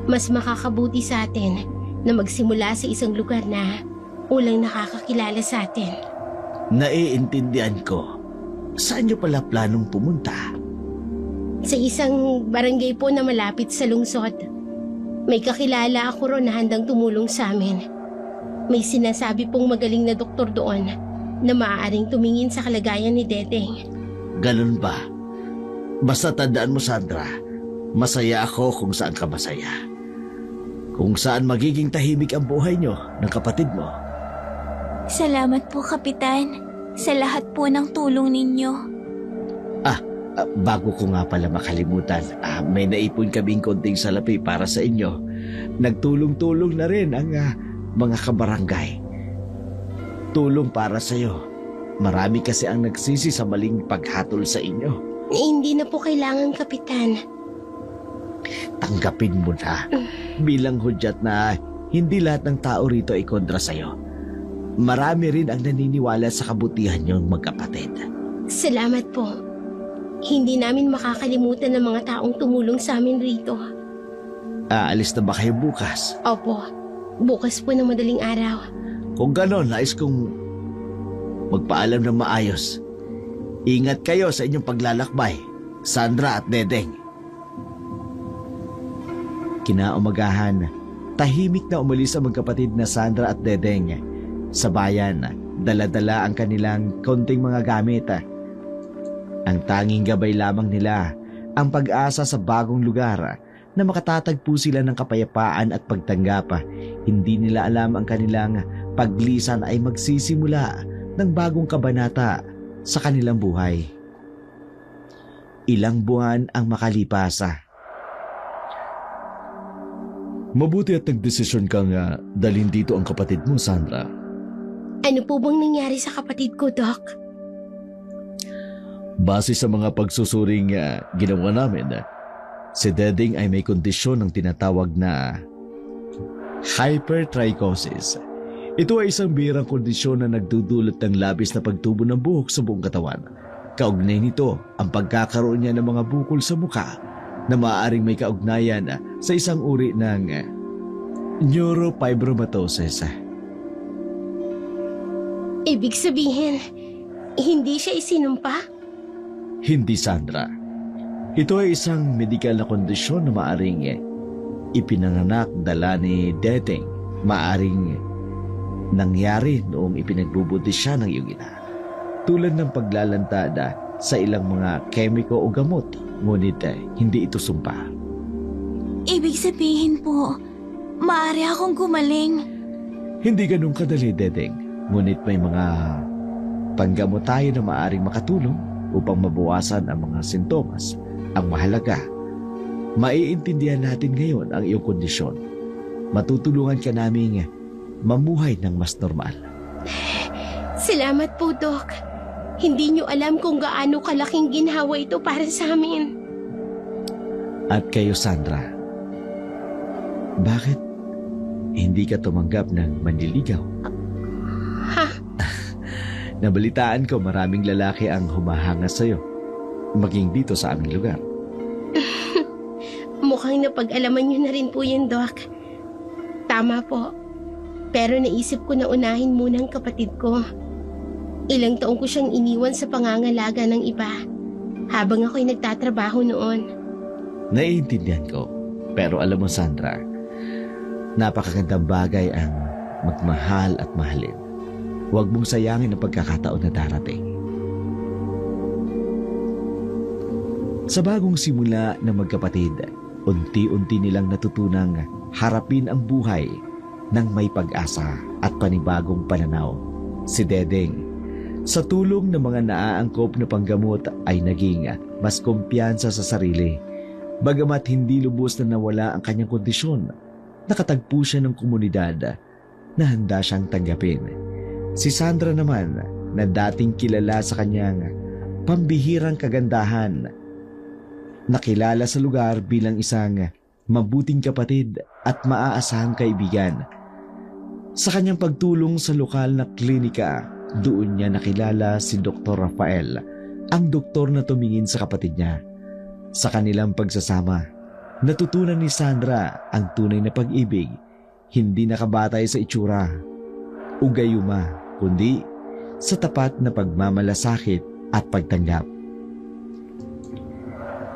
S4: Mas makakabuti sa atin na magsimula sa isang lugar na walang nakakakilala sa atin.
S5: Naiintindihan ko. Saan niyo pala planong pumunta?
S4: Sa isang barangay po na malapit sa lungsod. May kakilala ako ron na handang tumulong sa amin. May sinasabi pong magaling na doktor doon na maaaring tumingin sa kalagayan ni Dedeng.
S5: Ganun ba? Basta tandaan mo, Sandra, masaya ako kung saan ka masaya. Kung saan magiging tahimik ang buhay niyo ng kapatid mo.
S2: Salamat po, Kapitan, sa lahat po ng tulong ninyo.
S5: Bago ko nga pala makalimutan, may naipon kaming konting salapi para sa inyo. Nagtulong-tulong na rin ang mga kabarangay. Tulong para sa iyo. Marami kasi ang nagsisi sa maling paghatol sa inyo.
S4: Hindi na po kailangan, Kapitan.
S5: Tanggapin mo na bilang hudyat na hindi lahat ng tao rito ay kontra sa iyo. Marami rin ang naniniwala sa kabutihan niyong magkapatid.
S4: Salamat po. Hindi namin makakalimutan ng mga taong tumulong sa amin rito.
S5: Aalis na ba kayo bukas?
S4: Opo, bukas po ng madaling araw.
S5: Kung ganon, nais kong magpaalam ng maayos. Ingat kayo sa inyong paglalakbay, Sandra at Dedeng. Kinaumagahan, tahimik na umalis ang magkapatid na Sandra at Dedeng. Sa bayan, dala-dala ang kanilang konting mga gamit. Ang tanging gabay lamang nila ang pag-asa sa bagong lugar na makatatagpo sila ng kapayapaan at pagtanggap. Hindi nila alam ang kanilang paglisan ay magsisimula ng bagong kabanata sa kanilang buhay.
S3: Ilang buwan ang makalipas.
S1: Mabuti at nagdesisyon kang dalhin dito ang kapatid mo, Sandra.
S4: Ano po bang nangyari sa kapatid ko, Doc?
S1: Base sa mga pagsusuring ginawa namin, si Deding ay may kondisyon ng tinatawag na hypertrichosis. Ito ay isang bihirang kondisyon na nagdudulot ng labis na pagtubo ng buhok sa buong katawan. Kaugnay nito ang pagkakaroon niya ng mga bukol sa mukha na maaaring may kaugnayan sa isang uri ng neurofibromatosis.
S4: Ibig sabihin, hindi siya isinumpa?
S1: Hindi, Sandra. Ito ay isang medikal na kondisyon na maaaring ipinanganak dala ni Deding. Maaaring nangyari noong ipinagbubuntis siya ng iyong ina. Tulad ng paglalantada sa ilang mga kemiko o gamot, ngunit hindi ito sumpa.
S2: Ibig sabihin po, maaari akong gumaling.
S1: Hindi ganun kadali, Dedeng. Ngunit may mga panggamot tayo na maaaring makatulong upang mabawasan ang mga sintomas. Ang mahalaga, maiintindihan natin ngayon ang iyong kondisyon. Matutulungan ka naming mamuhay ng mas normal.
S4: Salamat po, Doc. Hindi niyo alam kung gaano kalaking ginhawa ito para sa amin.
S1: At kayo, Sandra, bakit hindi ka tumanggap ng manliligaw?
S4: Ha?
S1: Nabalitaan ko maraming lalaki ang humahanga sa'yo, maging dito sa aming lugar.
S4: Mukhang napag-alaman niyo na rin po yun, Doc. Tama po. Pero naisip ko na unahin muna ang kapatid ko. Ilang taong ko siyang iniwan sa pangangalaga ng iba habang ako'y nagtatrabaho noon.
S1: Naiintindihan ko, pero alam mo, Sandra, napakagandang bagay ang magmahal at mahalin. Huwag mong sayangin ang pagkakataon na darating. Sa bagong simula ng magkapatid, unti-unti nilang natutunang harapin ang buhay ng may pag-asa at panibagong pananaw. Si Dedeng, sa tulong ng mga naaangkop na panggamot ay naging mas kumpiyansa sa sarili. Bagamat hindi lubos na nawala ang kanyang kondisyon, nakatagpo siya ng komunidad na handa siyang tanggapin. Si Sandra naman, na dating kilala sa kanyang pambihirang kagandahan, nakilala sa lugar bilang isang mabuting kapatid at maaasahang kaibigan. Sa kanyang pagtulong sa lokal na klinika, doon niya nakilala si Dr. Rafael, ang doktor na tumingin sa kapatid niya. Sa kanilang pagsasama, natutunan ni Sandra ang tunay na pag-ibig, hindi nakabatay sa itsura o gayuma, kundi sa tapat na pagmamalasakit at pagtanggap.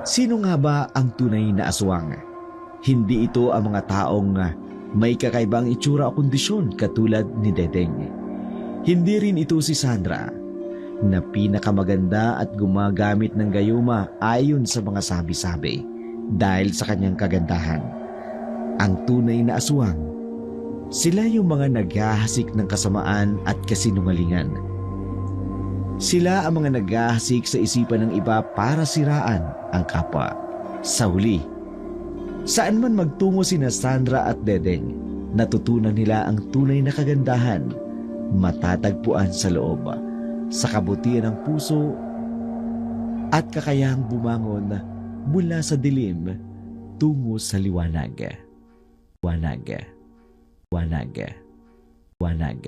S1: Sino nga ba ang tunay na aswang? Hindi ito ang mga taong may kakaibang itsura o kondisyon katulad ni Dedeng. Hindi rin ito si Sandra, na pinakamaganda at gumagamit ng gayuma ayon sa mga sabi-sabi dahil sa kanyang kagandahan. Ang tunay na aswang, sila yung mga naghahasik ng kasamaan at kasinungalingan. Sila ang mga naghahasik sa isipan ng iba para siraan ang kapwa. Sa huli, saan man magtungo sina Sandra at Dedeng, natutunan nila ang tunay na kagandahan, matatagpuan sa loob, sa kabutihan ng puso at kakayahang bumangon mula sa dilim tungo sa liwanag. Wanag, wanag, wanag,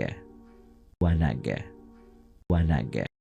S1: wanag, wanag.